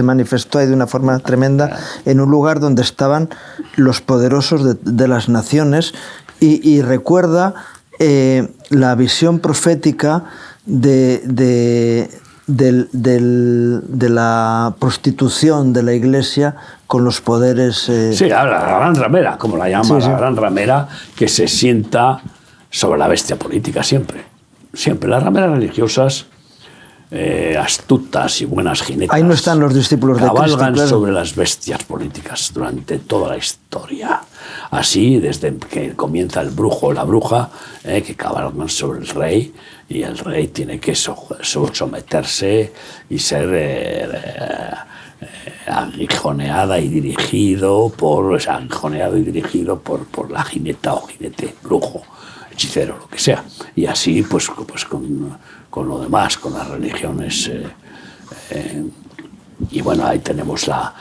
manifestó ahí de una forma tremenda en un lugar donde estaban los poderosos de las naciones y recuerda la visión profética de la prostitución de la Iglesia con los poderes... Sí, la gran ramera, como la llama, la gran ramera que se sienta sobre la bestia política siempre. Siempre. Las rameras religiosas, astutas y buenas jinetas, ahí no están los discípulos de Cristo, cabalgan claro, sobre las bestias políticas durante toda la historia. Así, desde que comienza el brujo o la bruja, que cabalgan sobre el rey, y el rey tiene que someterse y ser aguijoneado y dirigido por la jineta o jinete, brujo, hechicero, lo que sea. Y así pues con lo demás, con las religiones. Y bueno, ahí tenemos la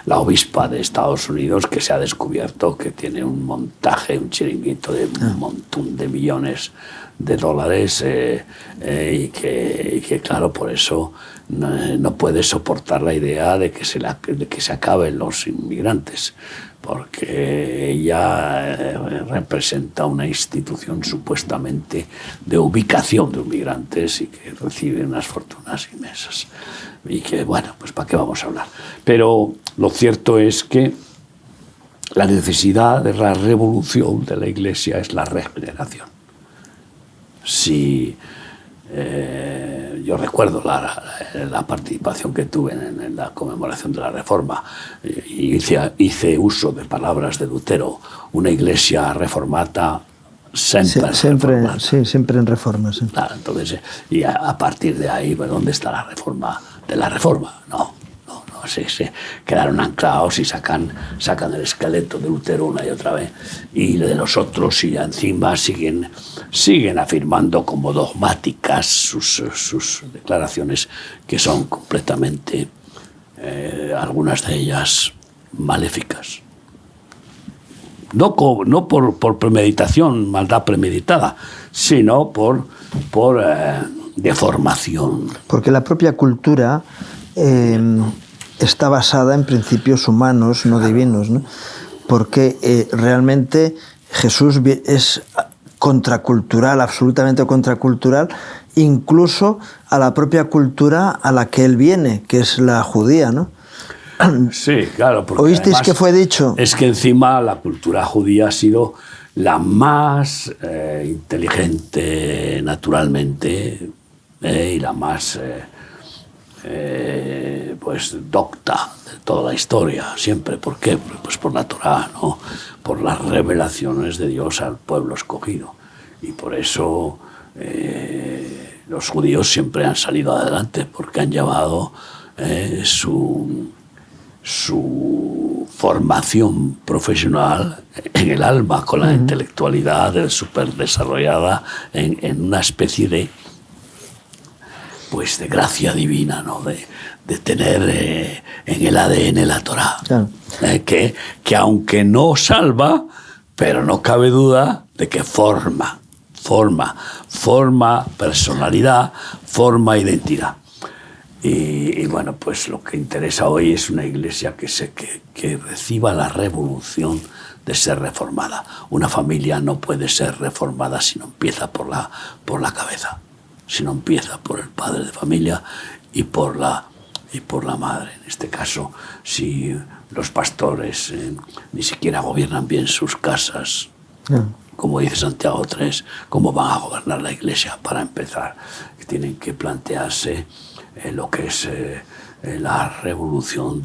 obispa de Estados Unidos, que se ha descubierto que tiene un montaje, un chiringuito de un montón de millones de dólares, y que claro, por eso no puede soportar la idea de que se acaben los inmigrantes, porque ella representa una institución supuestamente de ubicación de inmigrantes y que recibe unas fortunas inmensas. Y que, bueno, pues ¿para qué vamos a hablar? Pero lo cierto es que la necesidad de la revolución de la Iglesia es la regeneración. Si yo recuerdo la participación que tuve en la conmemoración de la Reforma, y hice uso de palabras de Lutero, una Iglesia reformata siempre en reforma. Sí. Claro, entonces, y a partir de ahí, pues, ¿dónde está la reforma de la Reforma? No, se quedaron anclados y sacan el esqueleto de Lutero una y otra vez, y de los otros, y encima siguen afirmando como dogmáticas sus declaraciones, que son completamente, algunas de ellas, maléficas. No por premeditación, maldad premeditada, sino por deformación. Porque la propia cultura está basada en principios humanos, no divinos, ¿no? Porque realmente Jesús es contracultural, absolutamente contracultural, incluso a la propia cultura a la que él viene, que es la judía, ¿no? Sí, claro. Porque ¿oísteis que fue dicho? Es que encima la cultura judía ha sido la más inteligente naturalmente, y la más pues docta de toda la historia, siempre. ¿Por qué? Pues por la Torá, ¿no? Por las revelaciones de Dios al pueblo escogido. Y por eso los judíos siempre han salido adelante, porque han llevado su formación profesional en el alma, con la intelectualidad súper desarrollada en una especie de gracia divina, ¿no? De tener en el ADN la Torá, claro. Que aunque no salva, pero no cabe duda de que forma personalidad, forma identidad. Y bueno, pues lo que interesa hoy es una iglesia que reciba la revolución de ser reformada. Una familia no puede ser reformada si no empieza por la cabeza, si no empieza por el padre de familia y por la madre. En este caso, si los pastores ni siquiera gobiernan bien sus casas, como dice Santiago 3, ¿cómo van a gobernar la iglesia? Para empezar, tienen que plantearse lo que es la revolución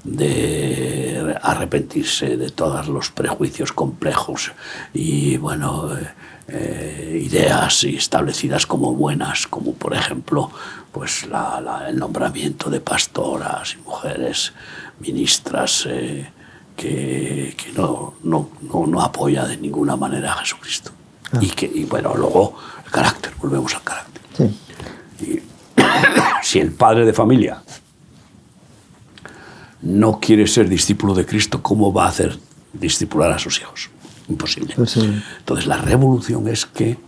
de arrepentirse de todos los prejuicios complejos y, bueno, ideas establecidas como buenas, como por ejemplo pues el nombramiento de pastoras y mujeres ministras que no apoya de ninguna manera a Jesucristo. Y bueno, luego el carácter, volvemos al carácter. Sí. Y, si el padre de familia no quiere ser discípulo de Cristo, ¿cómo va a hacer discipular a sus hijos? Imposible. Pues sí. Entonces la revolución es que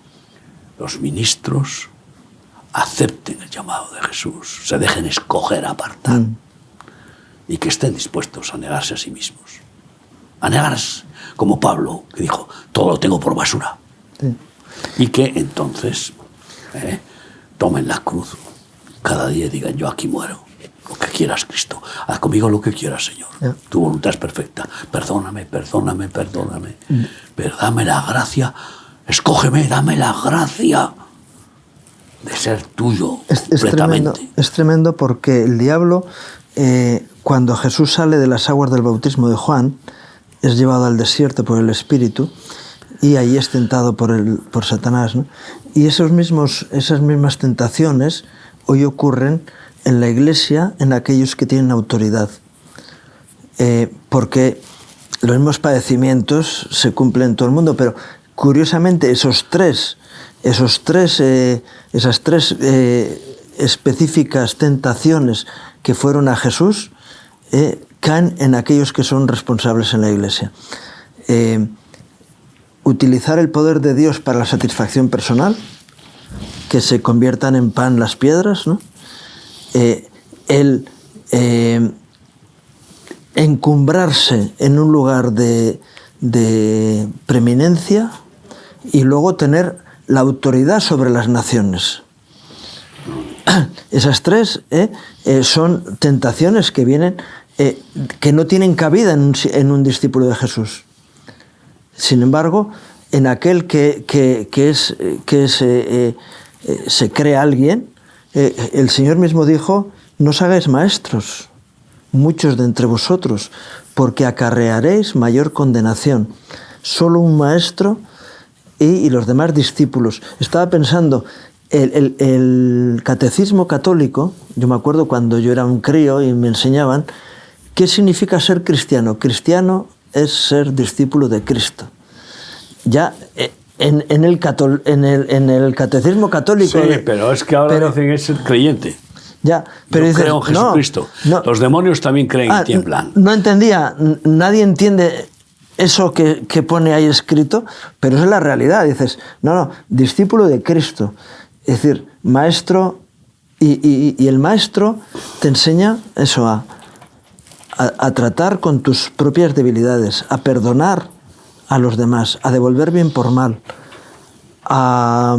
los ministros acepten el llamado de Jesús, se dejen escoger, apartar, y que estén dispuestos a negarse a sí mismos. A negarse, como Pablo, que dijo, todo lo tengo por basura. Sí. Y que entonces tomen la cruz cada día y digan, yo aquí muero. Lo que quieras, Cristo. Haz conmigo lo que quieras, Señor. Yeah. Tu voluntad es perfecta. Perdóname, perdóname, perdóname. Pero dame la gracia, escógeme, dame la gracia de ser tuyo completamente. Es tremendo porque el diablo, cuando Jesús sale de las aguas del bautismo de Juan, es llevado al desierto por el Espíritu y ahí es tentado por Satanás, ¿no? Y esas mismas tentaciones hoy ocurren en la Iglesia, en aquellos que tienen autoridad. Porque los mismos padecimientos se cumplen en todo el mundo, pero curiosamente esas tres específicas tentaciones que fueron a Jesús caen en aquellos que son responsables en la Iglesia. Utilizar el poder de Dios para la satisfacción personal, que se conviertan en pan las piedras, ¿no? Encumbrarse en un lugar de preeminencia y luego tener la autoridad sobre las naciones. Esas tres son tentaciones que vienen, que no tienen cabida en un discípulo de Jesús. Sin embargo, en aquel se cree alguien, el Señor mismo dijo, no os hagáis maestros, muchos de entre vosotros, porque acarrearéis mayor condenación. Solo un maestro y los demás discípulos. Estaba pensando, el catecismo católico, yo me acuerdo cuando yo era un crío y me enseñaban, ¿qué significa ser cristiano? Cristiano es ser discípulo de Cristo. Ya en el catecismo católico... Sí, pero es que ahora dicen es ser creyente. Ya, pero yo dices, creo en Jesucristo. No, los demonios también creen y tiemblan. No entendía, nadie entiende eso que pone ahí escrito, pero esa es la realidad. Dices, no, discípulo de Cristo. Es decir, maestro, y el maestro te enseña eso, a tratar con tus propias debilidades, a perdonar a los demás, a devolver bien por mal, a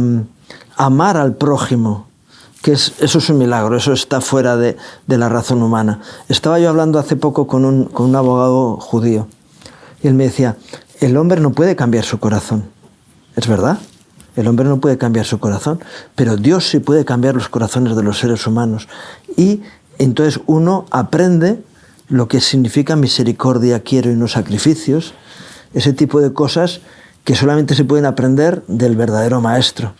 amar al prójimo, que eso es un milagro, eso está fuera de la razón humana. Estaba yo hablando hace poco con un abogado judío, y él me decía, el hombre no puede cambiar su corazón. Es verdad, el hombre no puede cambiar su corazón, pero Dios sí puede cambiar los corazones de los seres humanos. Y entonces uno aprende lo que significa misericordia, quiero y no sacrificios, ese tipo de cosas que solamente se pueden aprender del verdadero maestro.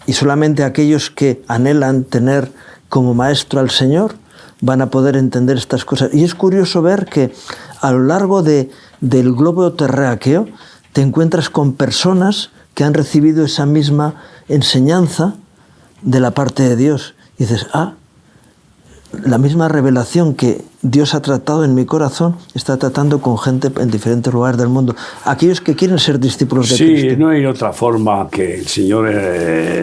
Y solamente aquellos que anhelan tener como maestro al Señor van a poder entender estas cosas. Y es curioso ver que a lo largo del globo terráqueo te encuentras con personas que han recibido esa misma enseñanza de la parte de Dios. Y dices, la misma revelación que Dios ha tratado en mi corazón está tratando con gente en diferentes lugares del mundo. Aquellos que quieren ser discípulos de Cristo. Sí, no hay otra forma que el Señor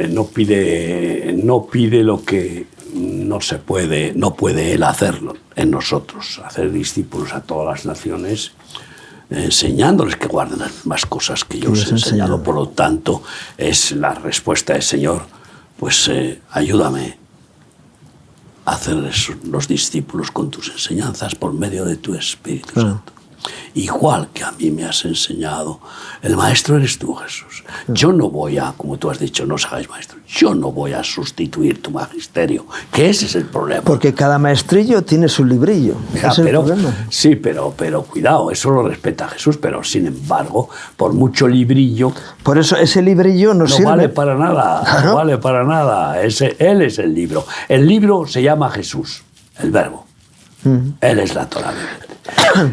no pide lo que no puede Él hacerlo en nosotros, hacer discípulos a todas las naciones, enseñándoles que guarden las mismas cosas que yo os he enseñado. Por lo tanto, es la respuesta del Señor, pues ayúdame a hacer los discípulos con tus enseñanzas por medio de tu Espíritu Santo. igual que a mí me has enseñado. El maestro eres tú, Jesús. Yo no voy a, como tú has dicho, no os hagáis maestros, yo no voy a sustituir tu magisterio, que ese es el problema. Porque cada maestrillo tiene su librillo. Ya, Ese es el problema. Sí, pero cuidado, eso lo respeta Jesús, pero sin embargo, por mucho librillo... Por eso ese librillo no sirve. No vale para nada, Claro. no vale para nada. Él es el libro. El libro se llama Jesús, el verbo. Él es la Torá.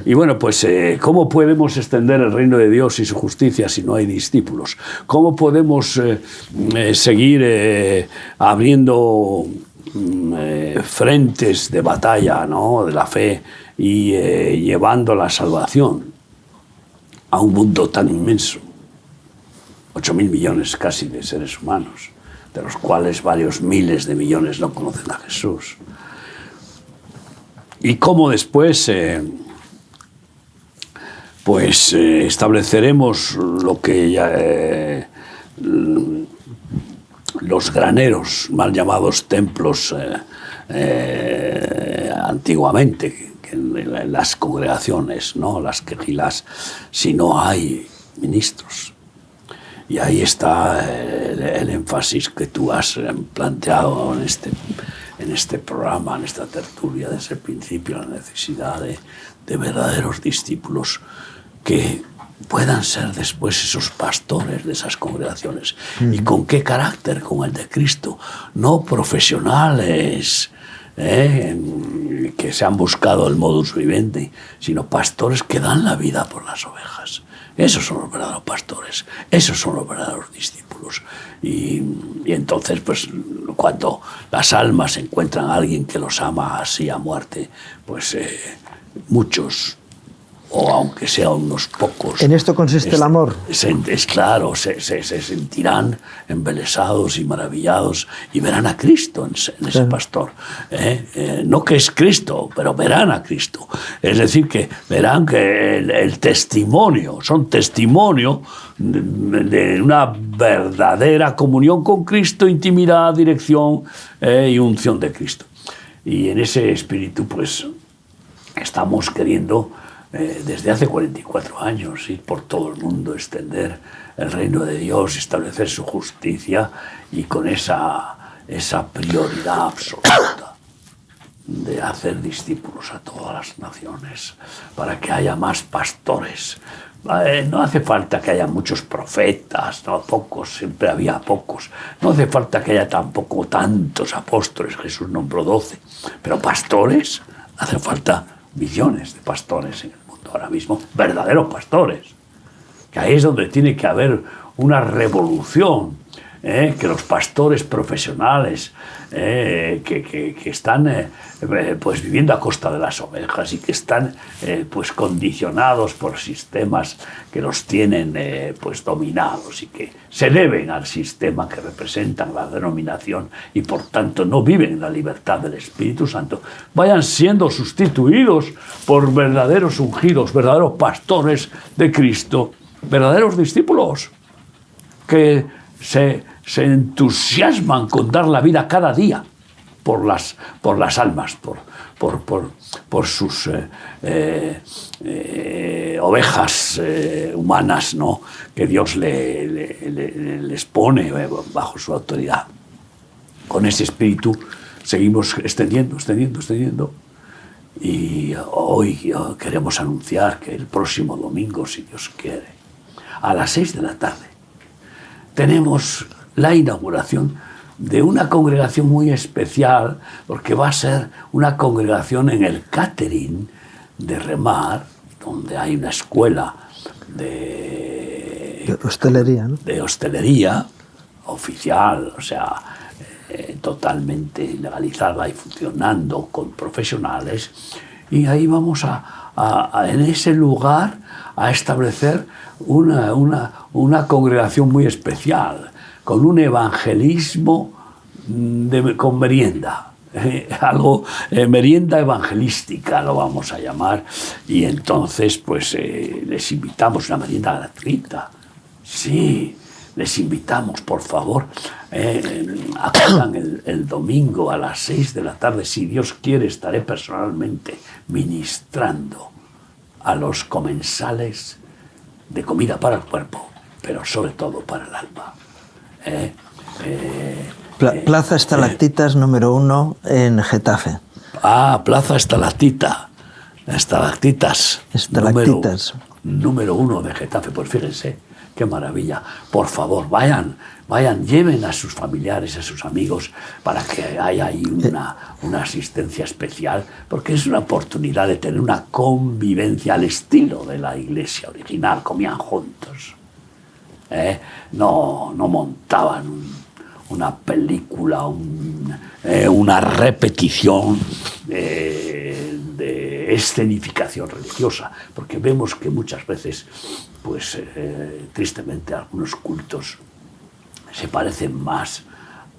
Y bueno, pues ¿cómo podemos extender el reino de Dios y su justicia si no hay discípulos? ¿Cómo podemos seguir abriendo frentes de batalla, ¿no?, de la fe y llevando la salvación a un mundo tan inmenso? 8.000 millones casi de seres humanos, de los cuales varios miles de millones no conocen a Jesús. Y cómo después estableceremos lo que ya, los graneros, mal llamados templos antiguamente, que en las congregaciones, ¿no?, las quejilas, si no hay ministros. Y ahí está el énfasis que tú has planteado en este programa, en esta tertulia desde el principio, la necesidad de verdaderos discípulos que puedan ser después esos pastores de esas congregaciones. ¿Y con qué carácter? Con el de Cristo. No profesionales que se han buscado el modus vivendi, sino pastores que dan la vida por las ovejas. Esos son los verdaderos pastores, esos son los verdaderos discípulos. Y entonces, pues, cuando las almas encuentran a alguien que los ama así a muerte, pues muchos, o aunque sean unos pocos... En esto consiste el amor. Es claro, se sentirán embelesados y maravillados y verán a Cristo en ese pastor. No que es Cristo, pero verán a Cristo. Es decir, que verán que el testimonio, son testimonio de una verdadera comunión con Cristo, intimidad, dirección y unción de Cristo. Y en ese espíritu, pues, estamos queriendo... desde hace 44 años, ir por todo el mundo, extender el reino de Dios, establecer su justicia y con esa prioridad absoluta de hacer discípulos a todas las naciones, para que haya más pastores. No hace falta que haya muchos profetas, no, pocos, siempre había pocos. No hace falta que haya tampoco tantos apóstoles, Jesús nombró 12, pero pastores, hace falta millones de pastores en el mundo ahora mismo, verdaderos pastores, que ahí es donde tiene que haber una revolución, que los pastores profesionales que están pues viviendo a costa de las ovejas y que están pues condicionados por sistemas que los tienen pues dominados y que se deben al sistema que representan la denominación y por tanto no viven la libertad del Espíritu Santo, vayan siendo sustituidos por verdaderos ungidos, verdaderos pastores de Cristo, verdaderos discípulos que se entusiasman con dar la vida cada día por las almas, por sus ovejas humanas, ¿no?, que Dios les pone bajo su autoridad. Con ese espíritu seguimos extendiendo. Y hoy queremos anunciar que el próximo domingo, si Dios quiere, a las 6 de la tarde, tenemos la inauguración de una congregación muy especial, porque va a ser una congregación en el catering de Remar, donde hay una escuela de hostelería, ¿no? De hostelería oficial, o sea, totalmente legalizada y funcionando con profesionales, y ahí vamos en ese lugar a establecer una congregación muy especial, con un evangelismo con merienda, merienda evangelística lo vamos a llamar, y entonces pues les invitamos, una merienda gratuita, sí, les invitamos, por favor, acudan el domingo a las 6 de la tarde, si Dios quiere estaré personalmente ministrando a los comensales de comida para el cuerpo, pero sobre todo para el alma. Plaza Estalactitas número 1 en Getafe. Plaza Estalactitas. Número 1 de Getafe. Pues fíjense, qué maravilla. Por favor, vayan, lleven a sus familiares, a sus amigos, para que haya ahí una asistencia especial, porque es una oportunidad de tener una convivencia al estilo de la iglesia original. Comían juntos. No montaban una película, una repetición de escenificación religiosa, porque vemos que muchas veces, pues tristemente, algunos cultos se parecen más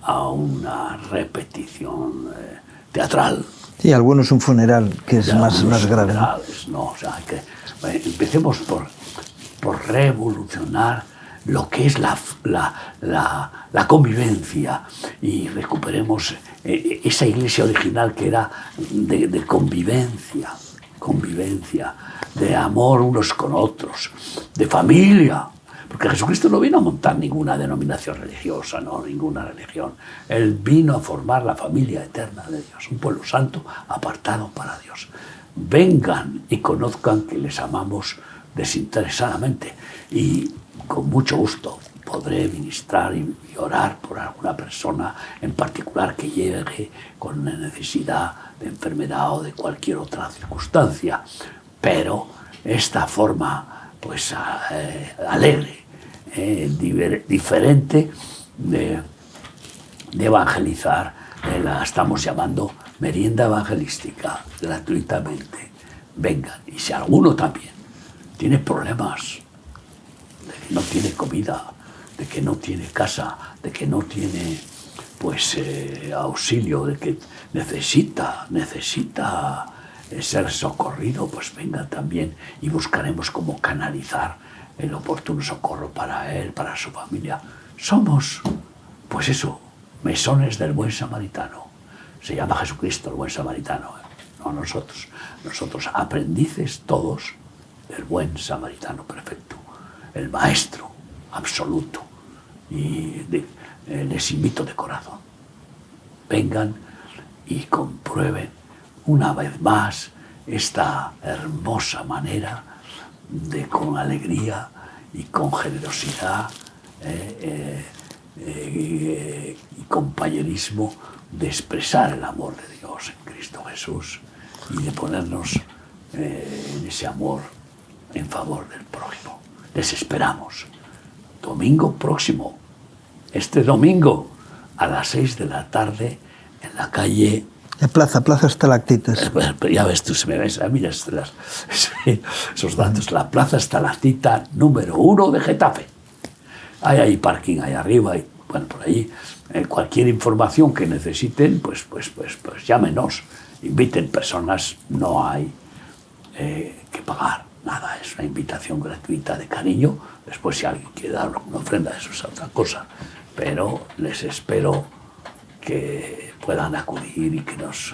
a una repetición teatral. Sí, algunos un funeral, que es más grave. No, o sea, empecemos por revolucionar lo que es la convivencia, y recuperemos esa iglesia original que era de convivencia, de amor unos con otros, de familia. Porque Jesucristo no vino a montar ninguna denominación religiosa, no, ninguna religión. Él vino a formar la familia eterna de Dios, un pueblo santo apartado para Dios. Vengan y conozcan que les amamos desinteresadamente, y con mucho gusto podré ministrar y orar por alguna persona en particular que llegue con una necesidad de enfermedad o de cualquier otra circunstancia. Pero esta forma, pues, alegre, diferente de evangelizar, la estamos llamando merienda evangelística, gratuitamente. Vengan, y si alguno también tiene problemas de que no tiene comida, de que no tiene casa, de que no tiene, pues, auxilio, de que necesita ser socorrido, pues venga también, y buscaremos cómo canalizar el oportuno socorro para él, para su familia. Somos, pues eso, mesones del buen samaritano. Se llama Jesucristo el buen samaritano, no nosotros. Nosotros, aprendices todos del buen samaritano perfecto, el maestro absoluto. Y les invito de corazón, vengan y comprueben una vez más esta hermosa manera de, con alegría y con generosidad y compañerismo, de expresar el amor de Dios en Cristo Jesús, y de ponernos en ese amor en favor del prójimo. Les esperamos domingo próximo, este domingo, a las 6 de la tarde, en la calle... Plaza Estalactitas. Ya ves tú, se me ves, mira esos datos. La Plaza Estalactita número 1 de Getafe. Hay ahí parking ahí arriba, y bueno, por ahí. Cualquier información que necesiten, pues llámenos, inviten personas, no hay que pagar nada, es una invitación gratuita de cariño. Después, si alguien quiere dar una ofrenda, eso es otra cosa, pero les espero que puedan acudir y que nos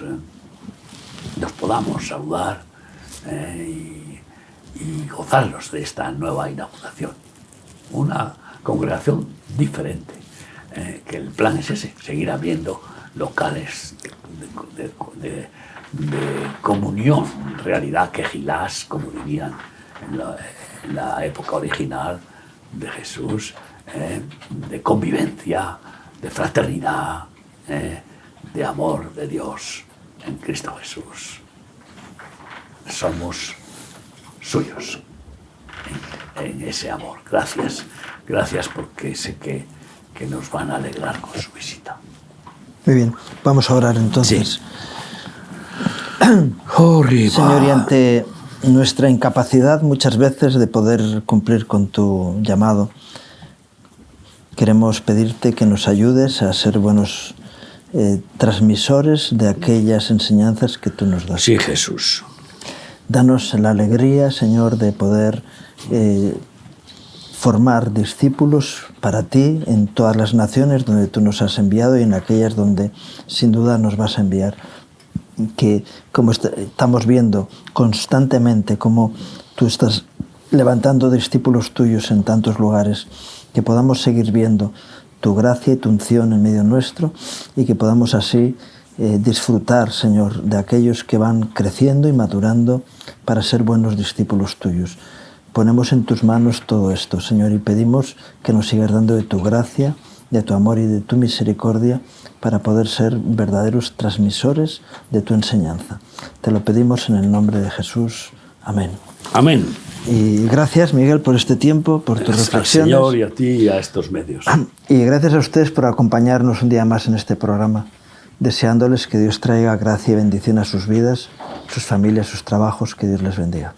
podamos saludar y gozarlos de esta nueva inauguración. Una congregación diferente, que el plan es ese, seguir habiendo locales de comunión, en realidad, que quejilás, como dirían en la época original de Jesús, de convivencia, de fraternidad, de amor de Dios en Cristo Jesús. Somos suyos en ese amor. Gracias porque sé que nos van a alegrar con su visita. Muy bien, vamos a orar entonces. Sí. Señor, y ante nuestra incapacidad muchas veces de poder cumplir con tu llamado, queremos pedirte que nos ayudes a ser buenos transmisores de aquellas enseñanzas que tú nos das. Sí, Jesús. Danos la alegría, Señor, de poder formar discípulos para ti en todas las naciones donde tú nos has enviado y en aquellas donde sin duda nos vas a enviar. que como estamos viendo constantemente cómo tú estás levantando discípulos tuyos en tantos lugares, que podamos seguir viendo tu gracia y tu unción en medio nuestro y que podamos así disfrutar, Señor, de aquellos que van creciendo y madurando para ser buenos discípulos tuyos. Ponemos en tus manos todo esto, Señor, y pedimos que nos sigas dando de tu gracia, de tu amor y de tu misericordia para poder ser verdaderos transmisores de tu enseñanza. Te lo pedimos en el nombre de Jesús. Amén. Amén. Y gracias, Miguel, por este tiempo, por tus reflexiones. Al Señor y a ti y a estos medios. Y gracias a ustedes por acompañarnos un día más en este programa, deseándoles que Dios traiga gracia y bendición a sus vidas, sus familias, sus trabajos, que Dios les bendiga.